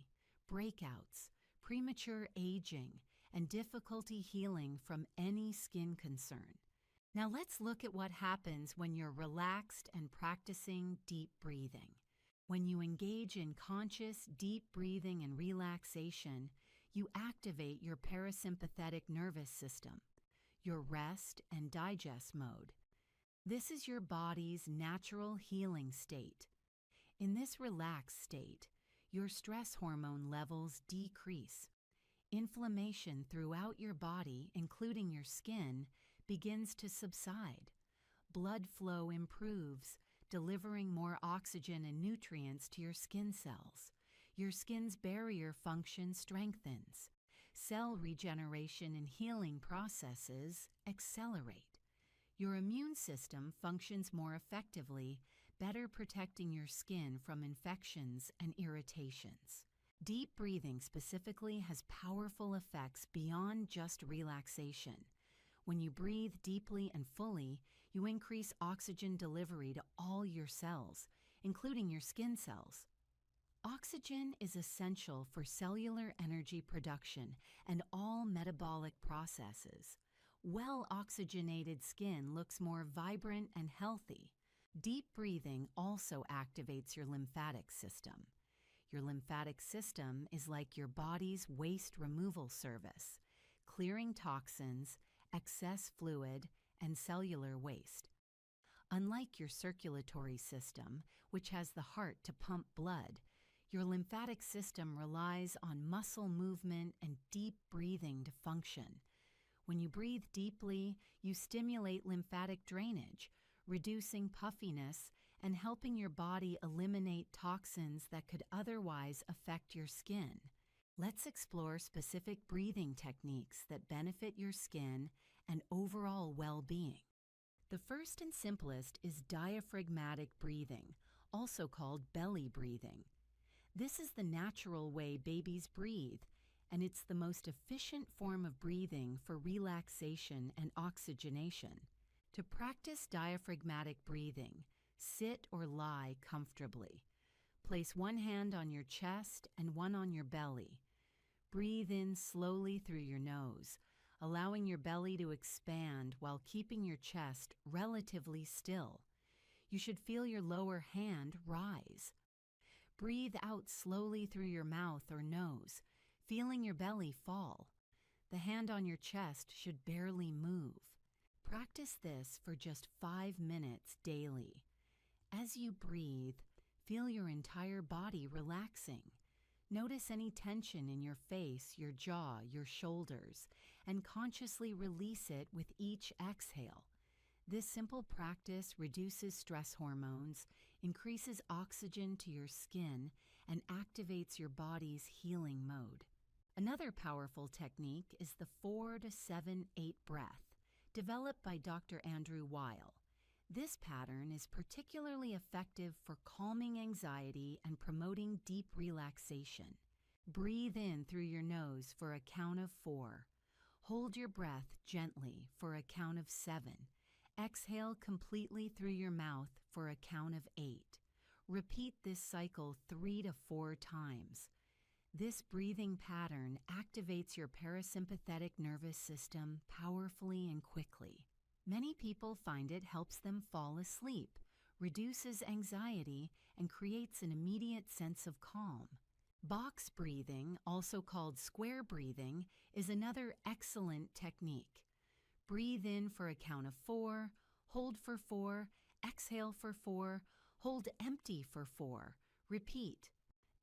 breakouts, premature aging, and difficulty healing from any skin concern. Now let's look at what happens when you're relaxed and practicing deep breathing. When you engage in conscious, deep breathing and relaxation, you activate your parasympathetic nervous system, your rest and digest mode. This is your body's natural healing state. In this relaxed state, your stress hormone levels decrease. Inflammation throughout your body, including your skin, begins to subside. Blood flow improves, delivering more oxygen and nutrients to your skin cells. Your skin's barrier function strengthens. Cell regeneration and healing processes accelerate. Your immune system functions more effectively, better protecting your skin from infections and irritations. Deep breathing specifically has powerful effects beyond just relaxation. When you breathe deeply and fully, you increase oxygen delivery to all your cells, including your skin cells. Oxygen is essential for cellular energy production and all metabolic processes. Well-oxygenated skin looks more vibrant and healthy. Deep breathing also activates your lymphatic system. Your lymphatic system is like your body's waste removal service, clearing toxins, excess fluid, and cellular waste. Unlike your circulatory system, which has the heart to pump blood, your lymphatic system relies on muscle movement and deep breathing to function. When you breathe deeply, you stimulate lymphatic drainage, reducing puffiness and helping your body eliminate toxins that could otherwise affect your skin. Let's explore specific breathing techniques that benefit your skin and overall well-being. The first and simplest is diaphragmatic breathing, also called belly breathing. This is the natural way babies breathe, and it's the most efficient form of breathing for relaxation and oxygenation. To practice diaphragmatic breathing, sit or lie comfortably. Place one hand on your chest and one on your belly. Breathe in slowly through your nose, allowing your belly to expand while keeping your chest relatively still. You should feel your lower hand rise. Breathe out slowly through your mouth or nose, feeling your belly fall. The hand on your chest should barely move. Practice this for just 5 minutes daily. As you breathe, feel your entire body relaxing. Notice any tension in your face, your jaw, your shoulders, and consciously release it with each exhale. This simple practice reduces stress hormones, increases oxygen to your skin, and activates your body's healing mode. Another powerful technique is the 4 to 7 8 breath, developed by Dr. Andrew Weil. This pattern is particularly effective for calming anxiety and promoting deep relaxation. Breathe in through your nose for a count of 4. Hold your breath gently for a count of 7. Exhale completely through your mouth for a count of 8. Repeat this cycle 3 to 4 times. This breathing pattern activates your parasympathetic nervous system powerfully and quickly. Many people find it helps them fall asleep, reduces anxiety, and creates an immediate sense of calm. Box breathing, also called square breathing, is another excellent technique. Breathe in for a count of 4, hold for 4, exhale for 4, hold empty for 4. Repeat.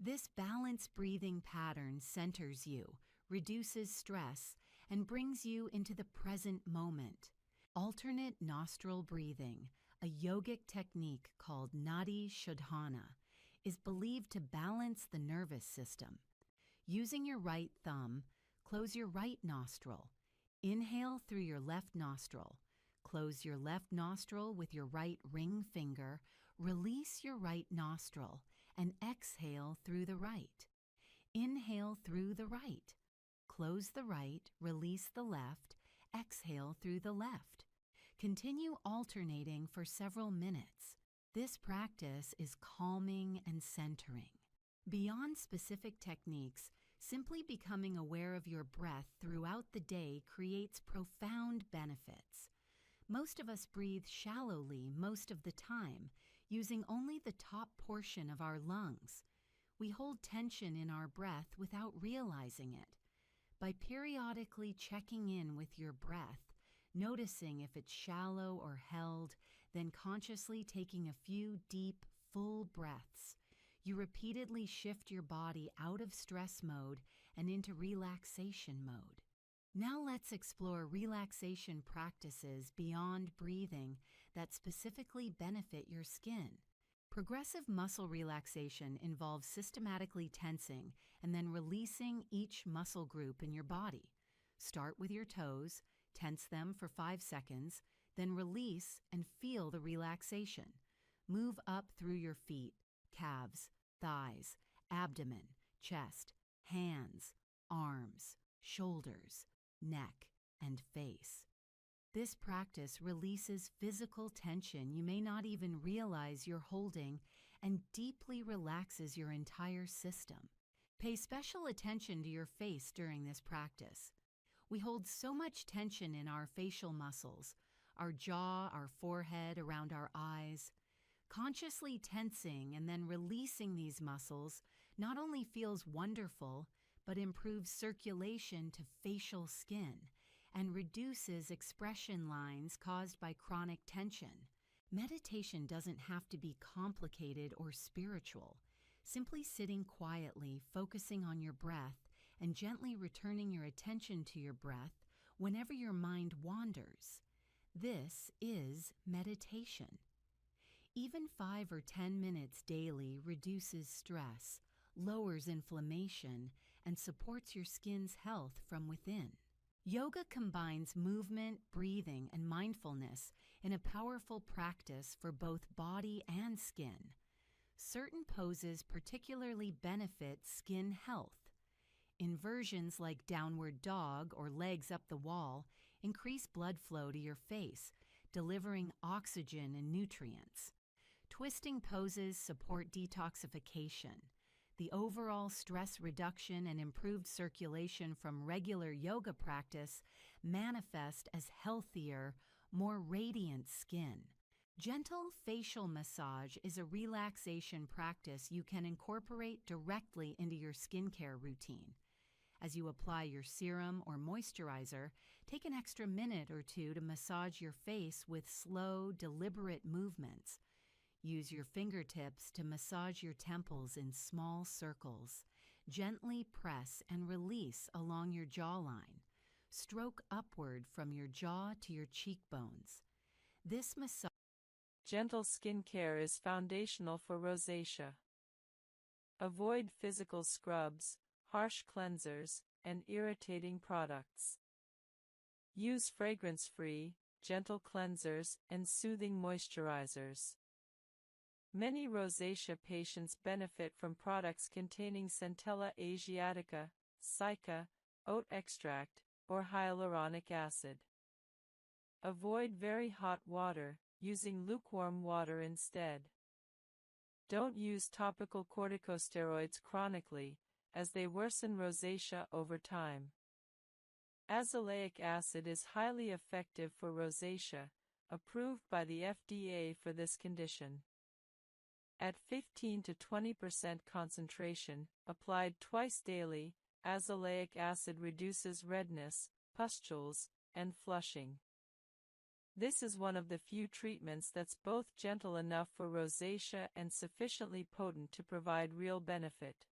This balanced breathing pattern centers you, reduces stress, and brings you into the present moment. Alternate nostril breathing, a yogic technique called Nadi Shodhana, is believed to balance the nervous system. Using your right thumb, close your right nostril. Inhale through your left nostril. Close your left nostril with your right ring finger. Release your right nostril and exhale through the right. Inhale through the right. Close the right, release the left, exhale through the left. Continue alternating for several minutes. This practice is calming and centering. Beyond specific techniques, simply becoming aware of your breath throughout the day creates profound benefits. Most of us breathe shallowly most of the time, using only the top portion of our lungs. We hold tension in our breath without realizing it. By periodically checking in with your breath, noticing if it's shallow or held, then consciously taking a few deep, full breaths, you repeatedly shift your body out of stress mode and into relaxation mode. Now let's explore relaxation practices beyond breathing that specifically benefit your skin. Progressive muscle relaxation involves systematically tensing and then releasing each muscle group in your body. Start with your toes, tense them for 5 seconds, then release and feel the relaxation. Move up through your feet, calves, thighs, abdomen, chest, hands, arms, shoulders, neck, and face. This practice releases physical tension you may not even realize you're holding and deeply relaxes your entire system. Pay special attention to your face during this practice. We hold so much tension in our facial muscles, our jaw, our forehead, around our eyes. Consciously tensing and then releasing these muscles not only feels wonderful, but improves circulation to facial skin and reduces expression lines caused by chronic tension. Meditation doesn't have to be complicated or spiritual. Simply sitting quietly, focusing on your breath, and gently returning your attention to your breath whenever your mind wanders. This is meditation. Even 5 or 10 minutes daily reduces stress, lowers inflammation, and supports your skin's health from within. Yoga combines movement, breathing, and mindfulness in a powerful practice for both body and skin. Certain poses particularly benefit skin health. Inversions like downward dog or legs up the wall increase blood flow to your face, delivering oxygen and nutrients. Twisting poses support detoxification. The overall stress reduction and improved circulation from regular yoga practice manifest as healthier, more radiant skin. Gentle facial massage is a relaxation practice you can incorporate directly into your skincare routine. As you apply your serum or moisturizer, take an extra minute or two to massage your face with slow, deliberate movements. Use your fingertips to massage your temples in small circles. Gently press and release along your jawline. Stroke upward from your jaw to your cheekbones. This massage. Gentle skincare is foundational for rosacea. Avoid physical scrubs, harsh cleansers, and irritating products. Use fragrance-free, gentle cleansers and soothing moisturizers. Many rosacea patients benefit from products containing Centella asiatica, cica, oat extract, or hyaluronic acid. Avoid very hot water, using lukewarm water instead. Don't use topical corticosteroids chronically, as they worsen rosacea over time. Azelaic acid is highly effective for rosacea, approved by the FDA for this condition. At 15 to 20% concentration, applied twice daily, azelaic acid reduces redness, pustules, and flushing. This is one of the few treatments that's both gentle enough for rosacea and sufficiently potent to provide real benefit.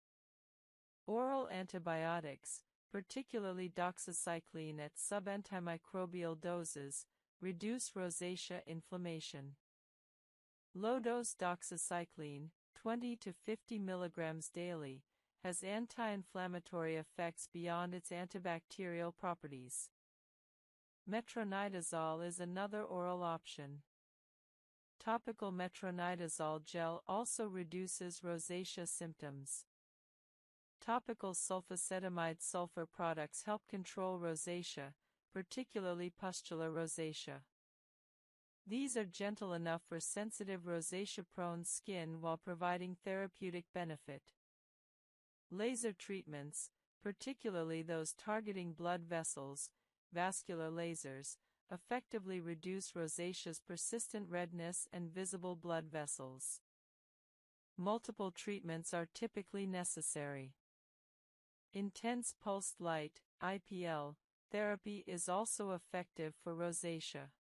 Oral antibiotics, particularly doxycycline at subantimicrobial doses, reduce rosacea inflammation. Low-dose doxycycline, 20 to 50 mg daily, has anti-inflammatory effects beyond its antibacterial properties. Metronidazole is another oral option. Topical metronidazole gel also reduces rosacea symptoms. Topical sulfacetamide sulfur products help control rosacea, particularly pustular rosacea. These are gentle enough for sensitive rosacea-prone skin while providing therapeutic benefit. Laser treatments, particularly those targeting blood vessels, vascular lasers, effectively reduce rosacea's persistent redness and visible blood vessels. Multiple treatments are typically necessary. Intense pulsed light, IPL, therapy is also effective for rosacea.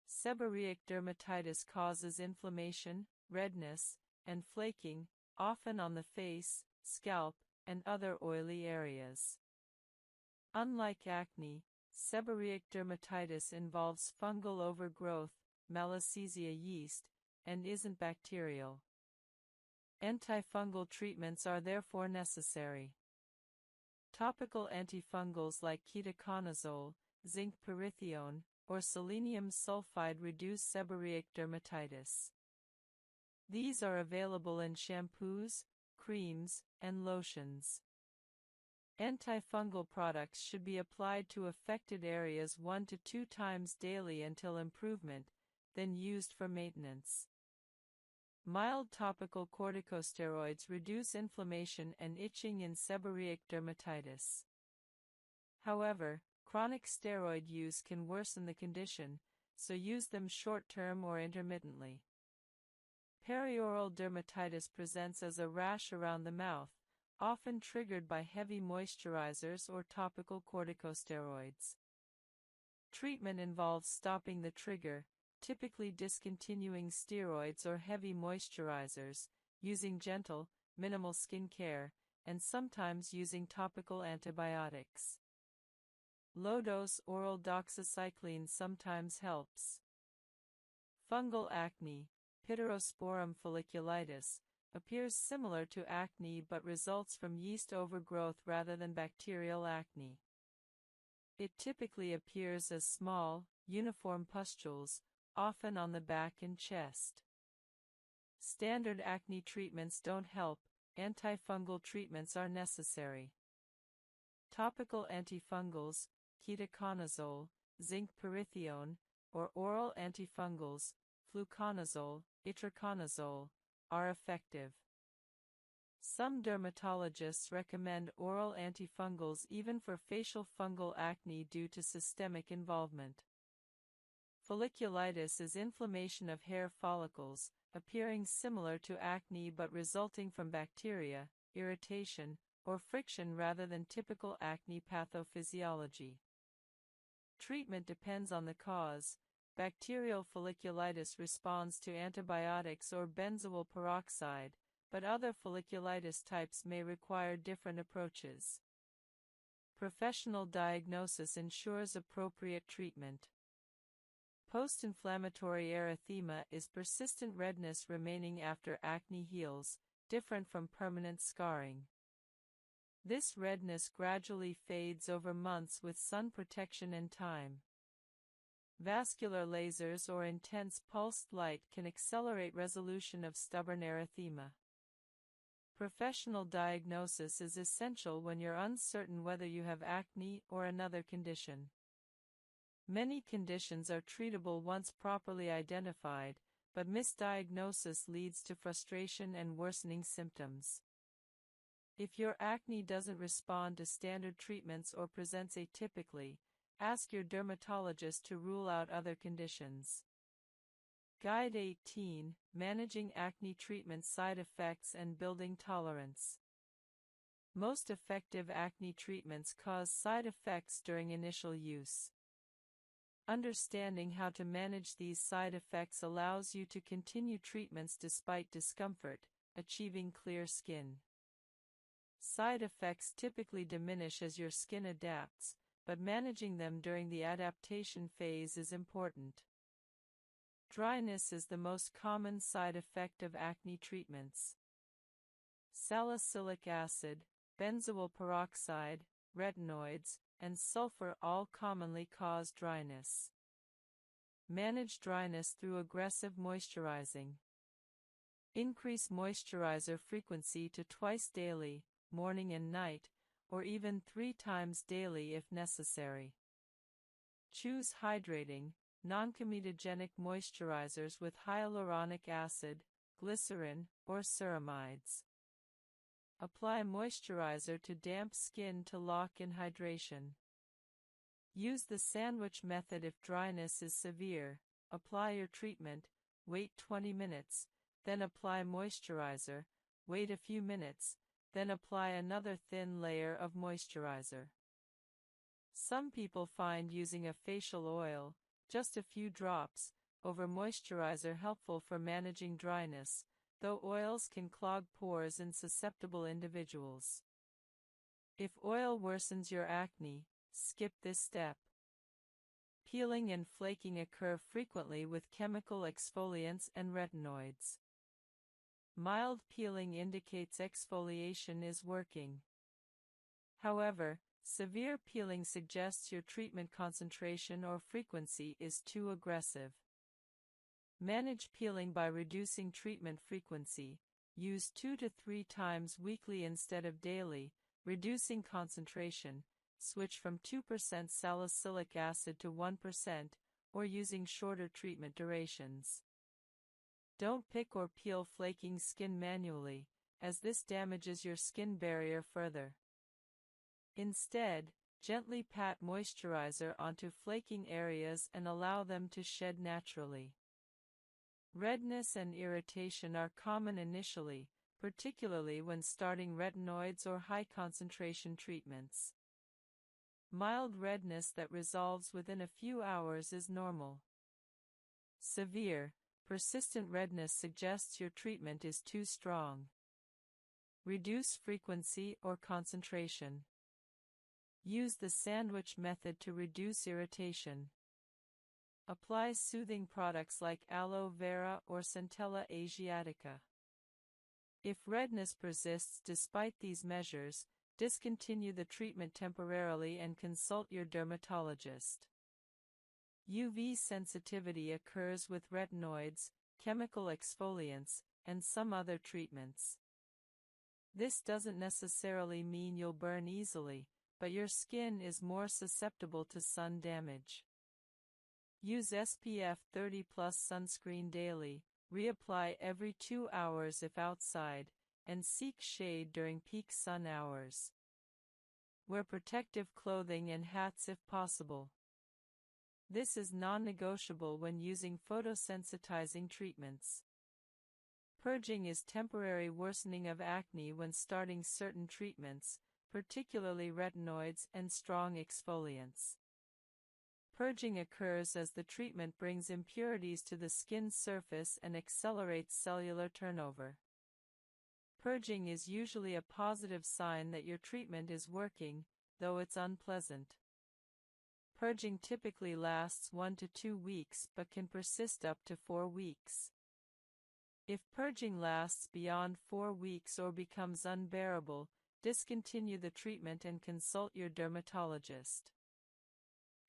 Seborrheic dermatitis causes inflammation, redness, and flaking, often on the face, scalp, and other oily areas. Unlike acne, seborrheic dermatitis involves fungal overgrowth, Malassezia yeast, and isn't bacterial. Antifungal treatments are therefore necessary. Topical antifungals like ketoconazole, zinc pyrithione, or selenium sulfide reduce seborrheic dermatitis. These are available in shampoos, creams, and lotions. Antifungal products should be applied to affected areas 1 to 2 times daily until improvement, then used for maintenance. Mild topical corticosteroids reduce inflammation and itching in seborrheic dermatitis. However, chronic steroid use can worsen the condition, so use them short-term or intermittently. Perioral dermatitis presents as a rash around the mouth, often triggered by heavy moisturizers or topical corticosteroids. Treatment involves stopping the trigger, typically discontinuing steroids or heavy moisturizers, using gentle, minimal skin care, and sometimes using topical antibiotics. Low-dose oral doxycycline sometimes helps. Fungal acne, Pityrosporum folliculitis, appears similar to acne but results from yeast overgrowth rather than bacterial acne. It typically appears as small, uniform pustules, often on the back and chest. Standard acne treatments don't help, antifungal treatments are necessary. Topical antifungals, ketoconazole, zinc pyrithione, or oral antifungals, fluconazole, itraconazole, are effective. Some dermatologists recommend oral antifungals even for facial fungal acne due to systemic involvement. Folliculitis is inflammation of hair follicles, appearing similar to acne but resulting from bacteria, irritation, or friction rather than typical acne pathophysiology. Treatment depends on the cause. Bacterial folliculitis responds to antibiotics or benzoyl peroxide, but other folliculitis types may require different approaches. Professional diagnosis ensures appropriate treatment. Post-inflammatory erythema is persistent redness remaining after acne heals, different from permanent scarring. This redness gradually fades over months with sun protection and time. Vascular lasers or intense pulsed light can accelerate resolution of stubborn erythema. Professional diagnosis is essential when you're uncertain whether you have acne or another condition. Many conditions are treatable once properly identified, but misdiagnosis leads to frustration and worsening symptoms. If your acne doesn't respond to standard treatments or presents atypically, ask your dermatologist to rule out other conditions. Guide 18: Managing Acne Treatment Side Effects and Building Tolerance. Most effective acne treatments cause side effects during initial use. Understanding how to manage these side effects allows you to continue treatments despite discomfort, achieving clear skin. Side effects typically diminish as your skin adapts, but managing them during the adaptation phase is important. Dryness is the most common side effect of acne treatments. Salicylic acid, benzoyl peroxide, retinoids, and sulfur all commonly cause dryness. Manage dryness through aggressive moisturizing. Increase moisturizer frequency to twice daily, morning and night, or even 3 times daily if necessary. Choose hydrating, non-comedogenic moisturizers with hyaluronic acid, glycerin, or ceramides. Apply moisturizer to damp skin to lock in hydration. Use the sandwich method if dryness is severe. Apply your treatment, wait 20 minutes, then apply moisturizer, wait a few minutes, then apply another thin layer of moisturizer. Some people find using a facial oil, just a few drops, over moisturizer helpful for managing dryness, though oils can clog pores in susceptible individuals. If oil worsens your acne, skip this step. Peeling and flaking occur frequently with chemical exfoliants and retinoids. Mild peeling indicates exfoliation is working. However, severe peeling suggests your treatment concentration or frequency is too aggressive. Manage peeling by reducing treatment frequency. Use 2 to 3 times weekly instead of daily, reducing concentration. Switch from 2% salicylic acid to 1%, or using shorter treatment durations. Don't pick or peel flaking skin manually, as this damages your skin barrier further. Instead, gently pat moisturizer onto flaking areas and allow them to shed naturally. Redness and irritation are common initially, particularly when starting retinoids or high-concentration treatments. Mild redness that resolves within a few hours is normal. Severe, persistent redness suggests your treatment is too strong. Reduce frequency or concentration. Use the sandwich method to reduce irritation. Apply soothing products like aloe vera or Centella asiatica. If redness persists despite these measures, discontinue the treatment temporarily and consult your dermatologist. UV sensitivity occurs with retinoids, chemical exfoliants, and some other treatments. This doesn't necessarily mean you'll burn easily, but your skin is more susceptible to sun damage. Use SPF 30+ sunscreen daily, reapply every 2 hours if outside, and seek shade during peak sun hours. Wear protective clothing and hats if possible. This is non-negotiable when using photosensitizing treatments. Purging is temporary worsening of acne when starting certain treatments, particularly retinoids and strong exfoliants. Purging occurs as the treatment brings impurities to the skin's surface and accelerates cellular turnover. Purging is usually a positive sign that your treatment is working, though it's unpleasant. Purging typically lasts 1 to 2 weeks but can persist up to 4 weeks. If purging lasts beyond 4 weeks or becomes unbearable, discontinue the treatment and consult your dermatologist.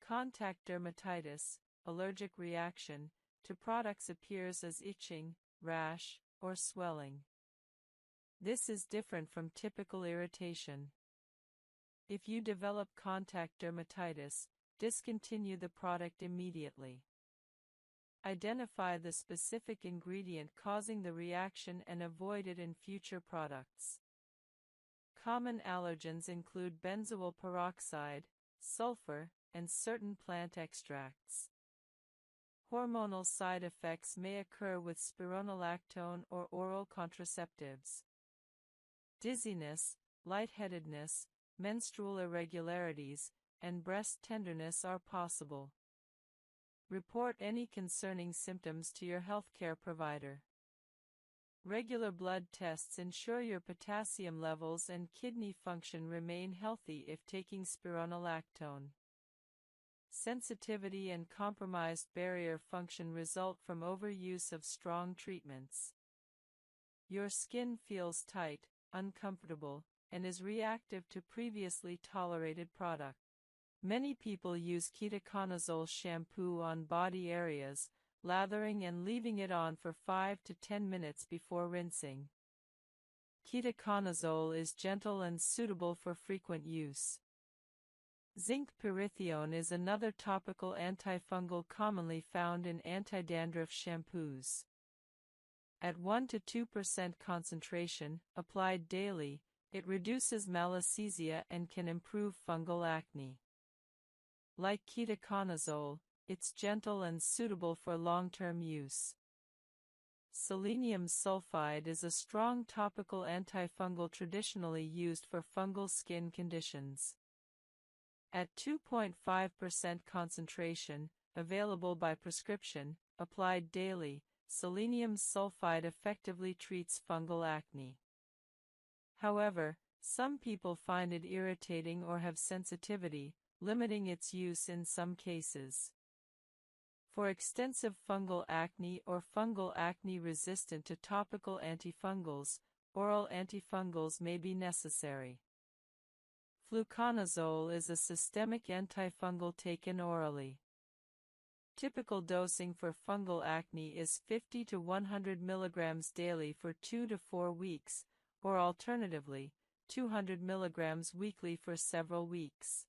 Contact dermatitis, allergic reaction, to products appears as itching, rash, or swelling. This is different from typical irritation. If you develop contact dermatitis, discontinue the product immediately. Identify the specific ingredient causing the reaction and avoid it in future products. Common allergens include benzoyl peroxide, sulfur, and certain plant extracts. Hormonal side effects may occur with spironolactone or oral contraceptives. Dizziness, lightheadedness, menstrual irregularities, and breast tenderness are possible. Report any concerning symptoms to your healthcare provider. Regular blood tests ensure your potassium levels and kidney function remain healthy if taking spironolactone. Sensitivity and compromised barrier function result from overuse of strong treatments. Your skin feels tight, uncomfortable, and is reactive to previously tolerated product. Many people use ketoconazole shampoo on body areas, lathering and leaving it on for 5 to 10 minutes before rinsing. Ketoconazole is gentle and suitable for frequent use. Zinc pyrithione is another topical antifungal commonly found in anti-dandruff shampoos. At 1 to 2% concentration, applied daily, it reduces malassezia and can improve fungal acne. Like ketoconazole, it's gentle and suitable for long-term use. Selenium sulfide is a strong topical antifungal traditionally used for fungal skin conditions. At 2.5% concentration, available by prescription, applied daily, selenium sulfide effectively treats fungal acne. However, some people find it irritating or have sensitivity, limiting its use in some cases. For extensive fungal acne or fungal acne resistant to topical antifungals, oral antifungals may be necessary. Fluconazole is a systemic antifungal taken orally. Typical dosing for fungal acne is 50 to 100 mg daily for 2 to 4 weeks, or alternatively, 200 mg weekly for several weeks.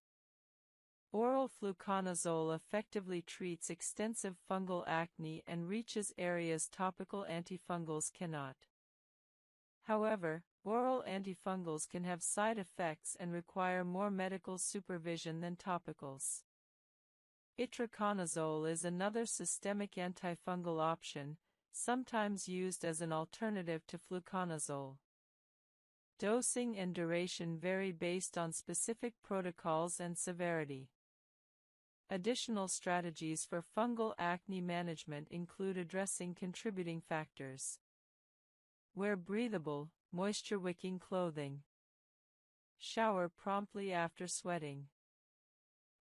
Oral fluconazole effectively treats extensive fungal acne and reaches areas topical antifungals cannot. However, oral antifungals can have side effects and require more medical supervision than topicals. Itraconazole is another systemic antifungal option, sometimes used as an alternative to fluconazole. Dosing and duration vary based on specific protocols and severity. Additional strategies for fungal acne management include addressing contributing factors. Wear breathable, moisture-wicking clothing. Shower promptly after sweating.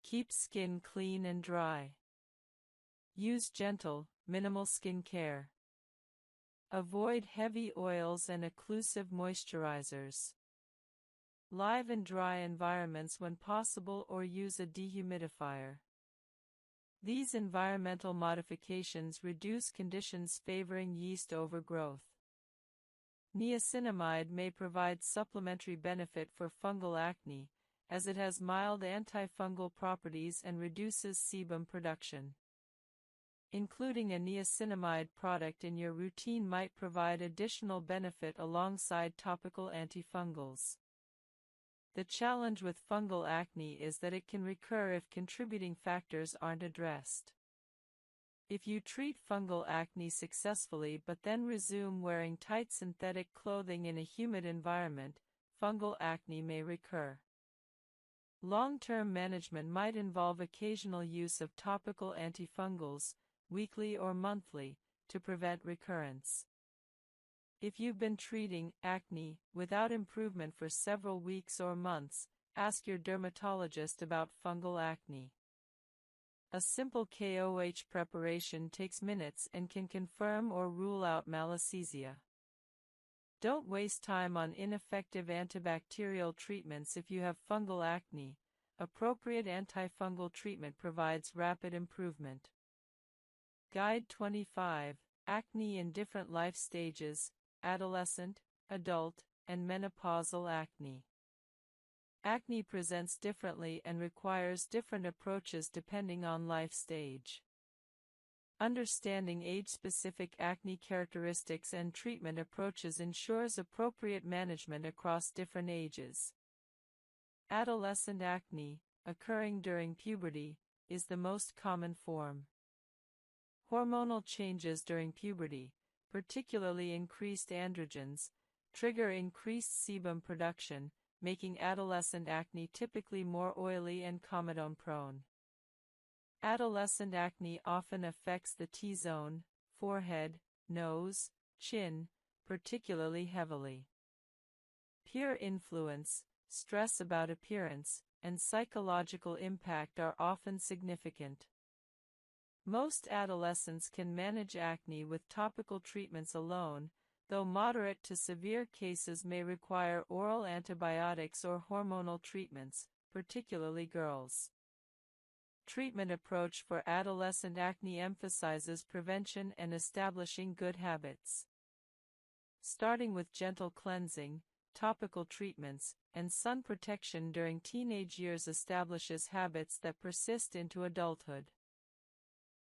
Keep skin clean and dry. Use gentle, minimal skin care. Avoid heavy oils and occlusive moisturizers. Live and dry environments when possible or use a dehumidifier. These environmental modifications reduce conditions favoring yeast overgrowth. Niacinamide may provide supplementary benefit for fungal acne, as it has mild antifungal properties and reduces sebum production. Including a niacinamide product in your routine might provide additional benefit alongside topical antifungals. The challenge with fungal acne is that it can recur if contributing factors aren't addressed. If you treat fungal acne successfully but then resume wearing tight synthetic clothing in a humid environment, fungal acne may recur. Long-term management might involve occasional use of topical antifungals, weekly or monthly, to prevent recurrence. If you've been treating acne without improvement for several weeks or months, ask your dermatologist about fungal acne. A simple KOH preparation takes minutes and can confirm or rule out malassezia. Don't waste time on ineffective antibacterial treatments if you have fungal acne. Appropriate antifungal treatment provides rapid improvement. Guide 25, Acne in Different Life Stages, Adolescent, Adult, and Menopausal Acne. Acne presents differently and requires different approaches depending on life stage. Understanding age-specific acne characteristics and treatment approaches ensures appropriate management across different ages. Adolescent acne, occurring during puberty, is the most common form. Hormonal changes during puberty, particularly increased androgens, trigger increased sebum production, making adolescent acne typically more oily and comedone-prone. Adolescent acne often affects the T-zone, forehead, nose, chin, particularly heavily. Peer influence, stress about appearance, and psychological impact are often significant. Most adolescents can manage acne with topical treatments alone, though moderate to severe cases may require oral antibiotics or hormonal treatments, particularly girls. Treatment approach for adolescent acne emphasizes prevention and establishing good habits. Starting with gentle cleansing, topical treatments, and sun protection during teenage years establishes habits that persist into adulthood.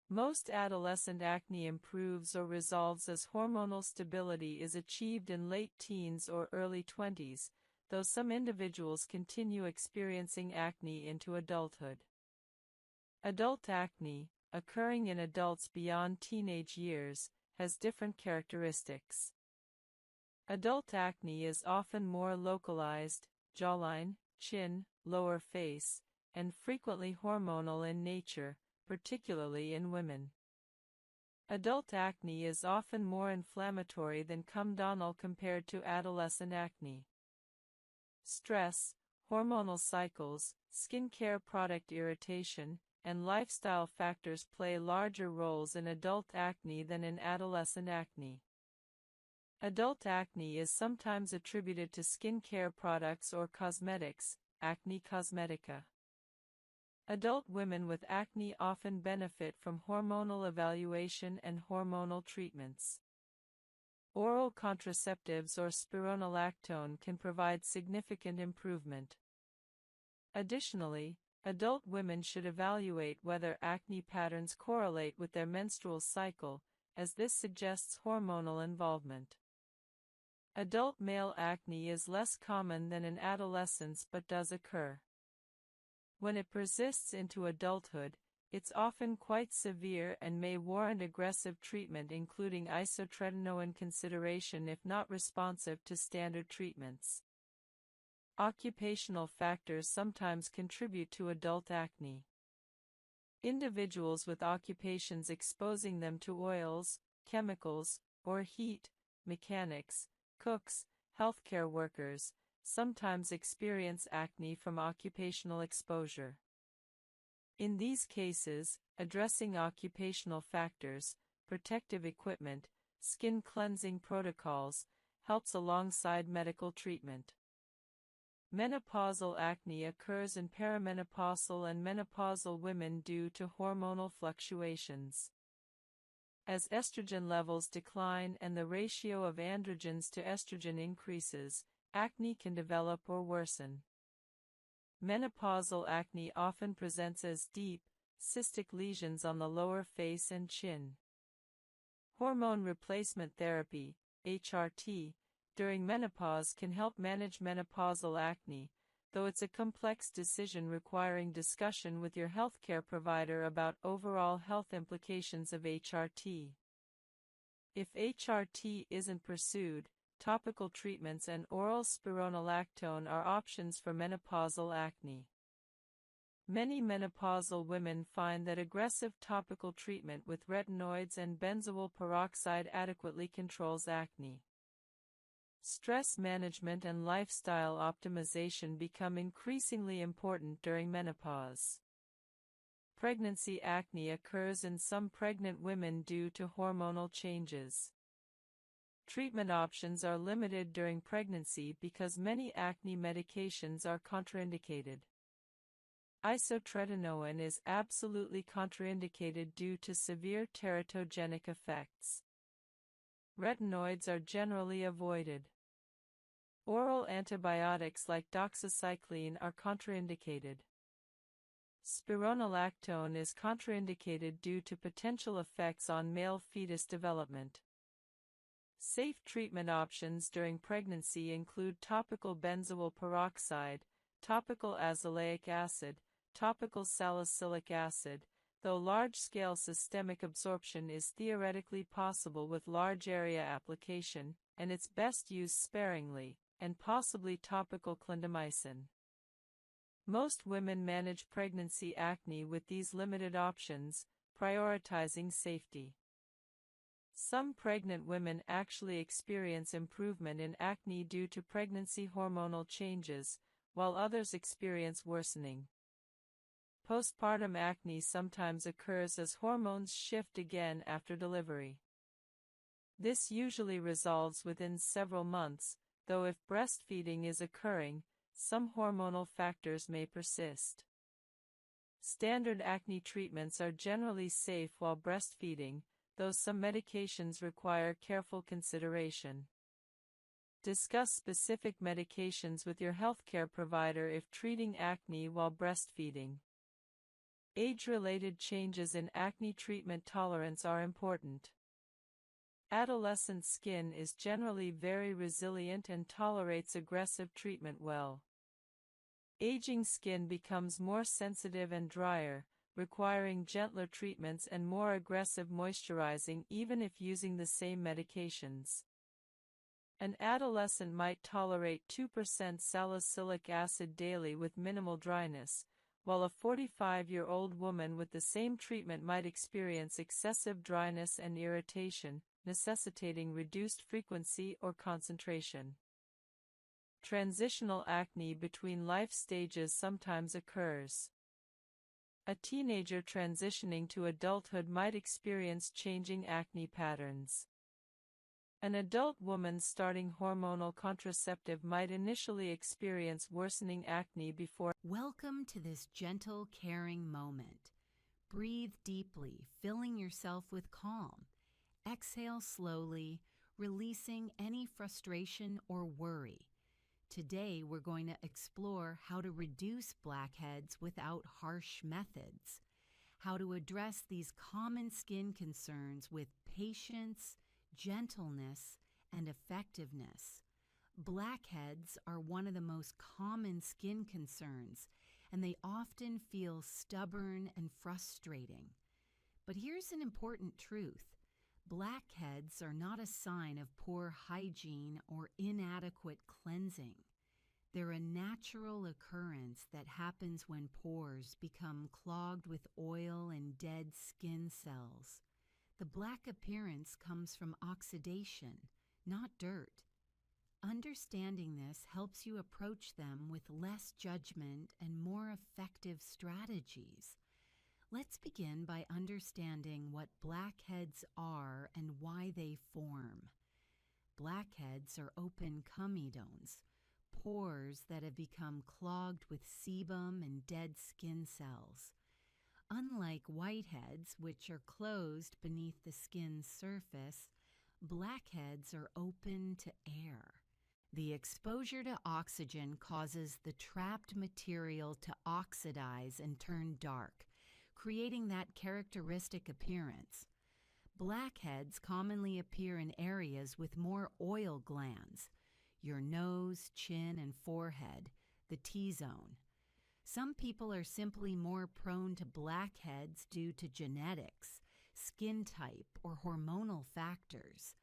Most adolescent acne improves or resolves as hormonal stability is achieved in late teens or early 20s, though some individuals continue experiencing acne into adulthood. Adult acne, occurring in adults beyond teenage years, has different characteristics. Adult acne is often more localized, jawline, chin, lower face, and frequently hormonal in nature, particularly in women. Adult acne is often more inflammatory than comedonal compared to adolescent acne. Stress, hormonal cycles, skincare product irritation, and lifestyle factors play larger roles in adult acne than in adolescent acne. Adult acne is sometimes attributed to skincare products or cosmetics, acne cosmetica. Adult women with acne often benefit from hormonal evaluation and hormonal treatments. Oral contraceptives or spironolactone can provide significant improvement. Additionally, adult women should evaluate whether acne patterns correlate with their menstrual cycle, as this suggests hormonal involvement. Adult male acne is less common than in adolescence but does occur. When it persists into adulthood, it's often quite severe and may warrant aggressive treatment including isotretinoin consideration if not responsive to standard treatments. Occupational factors sometimes contribute to adult acne. Individuals with occupations exposing them to oils, chemicals, or heat, mechanics, cooks, healthcare workers, sometimes experience acne from occupational exposure. In these cases, addressing occupational factors, protective equipment, skin cleansing protocols, helps alongside medical treatment. Menopausal acne occurs in perimenopausal and menopausal women due to hormonal fluctuations. As estrogen levels decline and the ratio of androgens to estrogen increases, acne can develop or worsen. Menopausal acne often presents as deep, cystic lesions on the lower face and chin. Hormone replacement therapy, HRT, during menopause can help manage menopausal acne, though it's a complex decision requiring discussion with your healthcare provider about overall health implications of HRT. If HRT isn't pursued, topical treatments and oral spironolactone are options for menopausal acne. Many menopausal women find that aggressive topical treatment with retinoids and benzoyl peroxide adequately controls acne. Stress management and lifestyle optimization become increasingly important during menopause. Pregnancy acne occurs in some pregnant women due to hormonal changes. Treatment options are limited during pregnancy because many acne medications are contraindicated. Isotretinoin is absolutely contraindicated due to severe teratogenic effects. Retinoids are generally avoided. Oral antibiotics like doxycycline are contraindicated. Spironolactone is contraindicated due to potential effects on male fetus development. Safe treatment options during pregnancy include topical benzoyl peroxide, topical azelaic acid, topical salicylic acid, though large-scale systemic absorption is theoretically possible with large-area application, and it's best used sparingly, and possibly topical clindamycin. Most women manage pregnancy acne with these limited options, prioritizing safety. Some pregnant women actually experience improvement in acne due to pregnancy hormonal changes, while others experience worsening. Postpartum acne sometimes occurs as hormones shift again after delivery. This usually resolves within several months, though if breastfeeding is occurring, some hormonal factors may persist. Standard acne treatments are generally safe while breastfeeding, though some medications require careful consideration. Discuss specific medications with your healthcare provider if treating acne while breastfeeding. Age-related changes in acne treatment tolerance are important. Adolescent skin is generally very resilient and tolerates aggressive treatment well. Aging skin becomes more sensitive and drier, requiring gentler treatments and more aggressive moisturizing even if using the same medications. An adolescent might tolerate 2% salicylic acid daily with minimal dryness, while a 45-year-old woman with the same treatment might experience excessive dryness and irritation, necessitating reduced frequency or concentration. Transitional acne between life stages sometimes occurs. A teenager transitioning to adulthood might experience changing acne patterns. An adult woman starting hormonal contraceptive might initially experience worsening acne before. Welcome to this gentle, caring moment. Breathe deeply, filling yourself with calm. Exhale slowly, releasing any frustration or worry. Today, we're going to explore how to reduce blackheads without harsh methods, how to address these common skin concerns with patience, gentleness, and effectiveness. Blackheads are one of the most common skin concerns, and they often feel stubborn and frustrating. But here's an important truth. Blackheads are not a sign of poor hygiene or inadequate cleansing. They're a natural occurrence that happens when pores become clogged with oil and dead skin cells. The black appearance comes from oxidation, not dirt. Understanding this helps you approach them with less judgment and more effective strategies. Let's begin by understanding what blackheads are and why they form. Blackheads are open comedones, pores that have become clogged with sebum and dead skin cells. Unlike whiteheads, which are closed beneath the skin's surface, blackheads are open to air. The exposure to oxygen causes the trapped material to oxidize and turn dark, creating that characteristic appearance. Blackheads commonly appear in areas with more oil glands, your nose, chin, and forehead, the T-zone. Some people are simply more prone to blackheads due to genetics, skin type, or hormonal factors.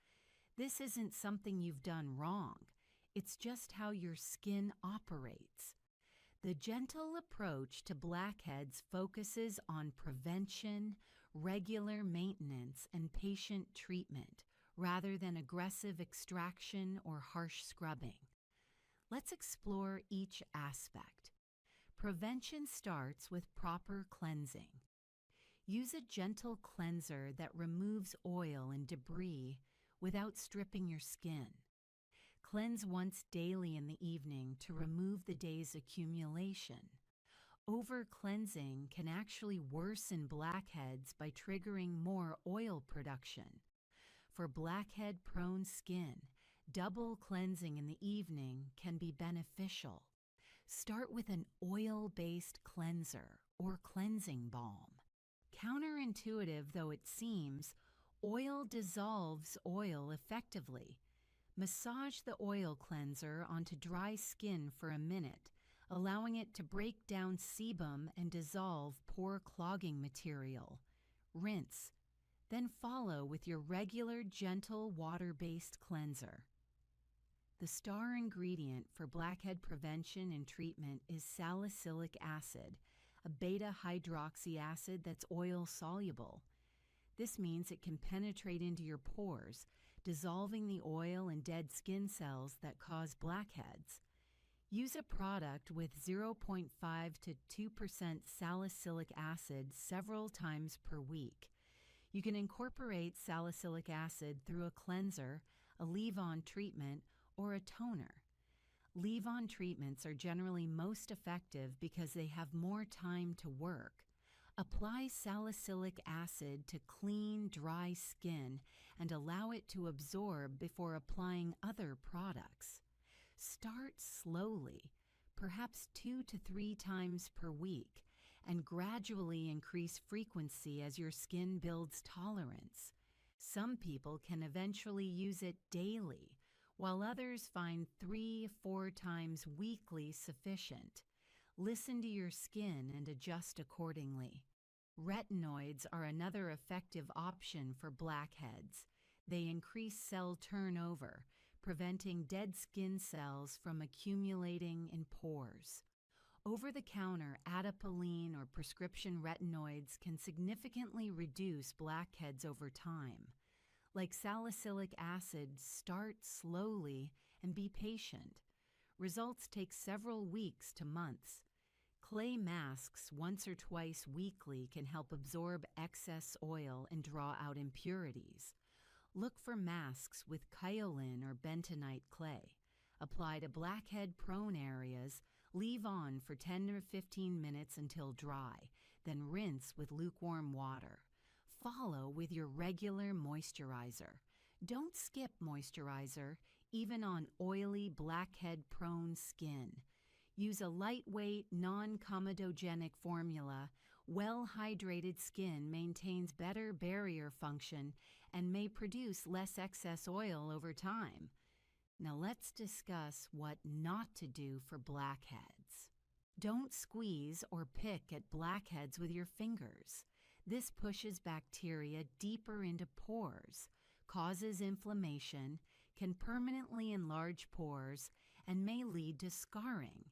This isn't something you've done wrong. It's just how your skin operates. The gentle approach to blackheads focuses on prevention, regular maintenance, and patient treatment, rather than aggressive extraction or harsh scrubbing. Let's explore each aspect. Prevention starts with proper cleansing. Use a gentle cleanser that removes oil and debris without stripping your skin. Cleanse once daily in the evening to remove the day's accumulation. Over-cleansing can actually worsen blackheads by triggering more oil production. For blackhead-prone skin, double cleansing in the evening can be beneficial. Start with an oil-based cleanser or cleansing balm. Counterintuitive though it seems, oil dissolves oil effectively. Massage the oil cleanser onto dry skin for a minute, allowing it to break down sebum and dissolve pore clogging material. Rinse, then follow with your regular gentle water-based cleanser. The star ingredient for blackhead prevention and treatment is salicylic acid, a beta-hydroxy acid that's oil-soluble. This means it can penetrate into your pores, dissolving the oil and dead skin cells that cause blackheads. Use a product with 0.5 to 2% salicylic acid several times per week. You can incorporate salicylic acid through a cleanser, a leave-on treatment, or a toner. Leave-on treatments are generally most effective because they have more time to work. Apply salicylic acid to clean, dry skin and allow it to absorb before applying other products. Start slowly, perhaps 2 to 3 times per week, and gradually increase frequency as your skin builds tolerance. Some people can eventually use it daily, while others find 3-4 times weekly sufficient. Listen to your skin and adjust accordingly. Retinoids are another effective option for blackheads. They increase cell turnover, preventing dead skin cells from accumulating in pores. Over-the-counter adapalene or prescription retinoids can significantly reduce blackheads over time. Like salicylic acid, start slowly and be patient. Results take several weeks to months. Clay masks once or twice weekly can help absorb excess oil and draw out impurities. Look for masks with kaolin or bentonite clay. Apply to blackhead-prone areas, leave on for 10 or 15 minutes until dry, then rinse with lukewarm water. Follow with your regular moisturizer. Don't skip moisturizer, even on oily, blackhead-prone skin. Use a lightweight, non-comedogenic formula. Well-hydrated skin maintains better barrier function and may produce less excess oil over time. Now let's discuss what not to do for blackheads. Don't squeeze or pick at blackheads with your fingers. This pushes bacteria deeper into pores, causes inflammation, can permanently enlarge pores, and may lead to scarring.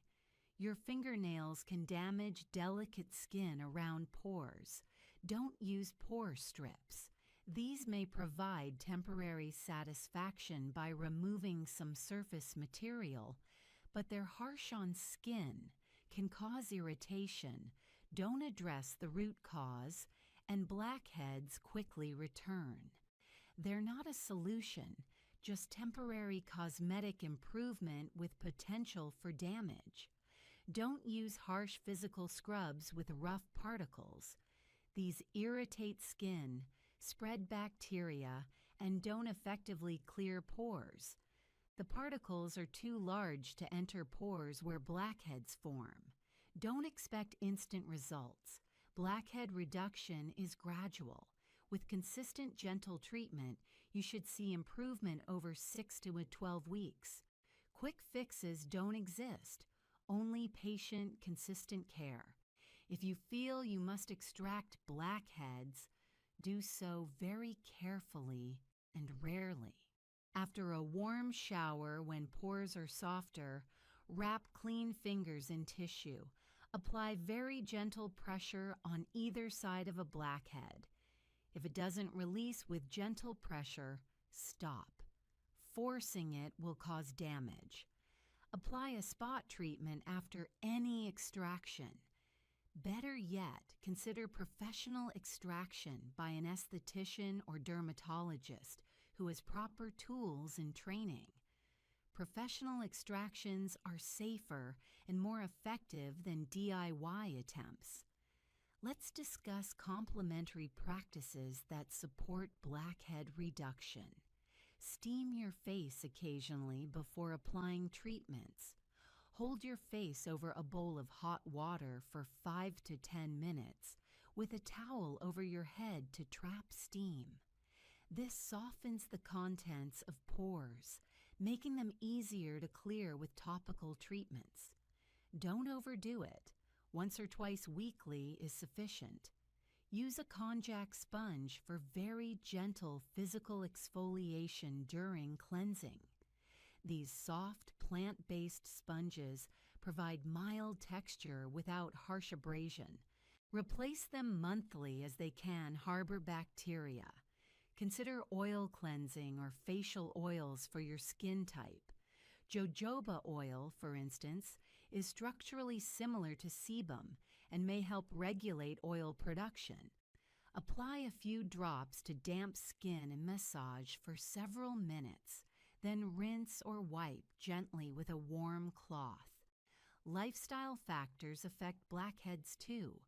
Your fingernails can damage delicate skin around pores. Don't use pore strips. These may provide temporary satisfaction by removing some surface material, but they're harsh on skin, can cause irritation, don't address the root cause, and blackheads quickly return. They're not a solution, just temporary cosmetic improvement with potential for damage. Don't use harsh physical scrubs with rough particles. These irritate skin, spread bacteria, and don't effectively clear pores. The particles are too large to enter pores where blackheads form. Don't expect instant results. Blackhead reduction is gradual. With consistent gentle treatment, you should see improvement over 6 to 12 weeks. Quick fixes don't exist, only patient, consistent care. If you feel you must extract blackheads, do so very carefully and rarely. After a warm shower when pores are softer, wrap clean fingers in tissue. Apply very gentle pressure on either side of a blackhead. If it doesn't release with gentle pressure, stop. Forcing it will cause damage. Apply a spot treatment after any extraction. Better yet, consider professional extraction by an esthetician or dermatologist who has proper tools and training. Professional extractions are safer and more effective than DIY attempts. Let's discuss complementary practices that support blackhead reduction. Steam your face occasionally before applying treatments. Hold your face over a bowl of hot water for 5 to 10 minutes with a towel over your head to trap steam. This softens the contents of pores, making them easier to clear with topical treatments. Don't overdo it. Once or twice weekly is sufficient. Use a konjac sponge for very gentle physical exfoliation during cleansing. These soft, plant-based sponges provide mild texture without harsh abrasion. Replace them monthly as they can harbor bacteria. Consider oil cleansing or facial oils for your skin type. Jojoba oil, for instance, is structurally similar to sebum and may help regulate oil production. Apply a few drops to damp skin and massage for several minutes, then rinse or wipe gently with a warm cloth. Lifestyle factors affect blackheads too.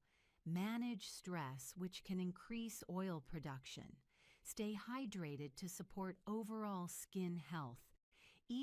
Manage stress, which can increase oil production. Stay hydrated to support overall skin health.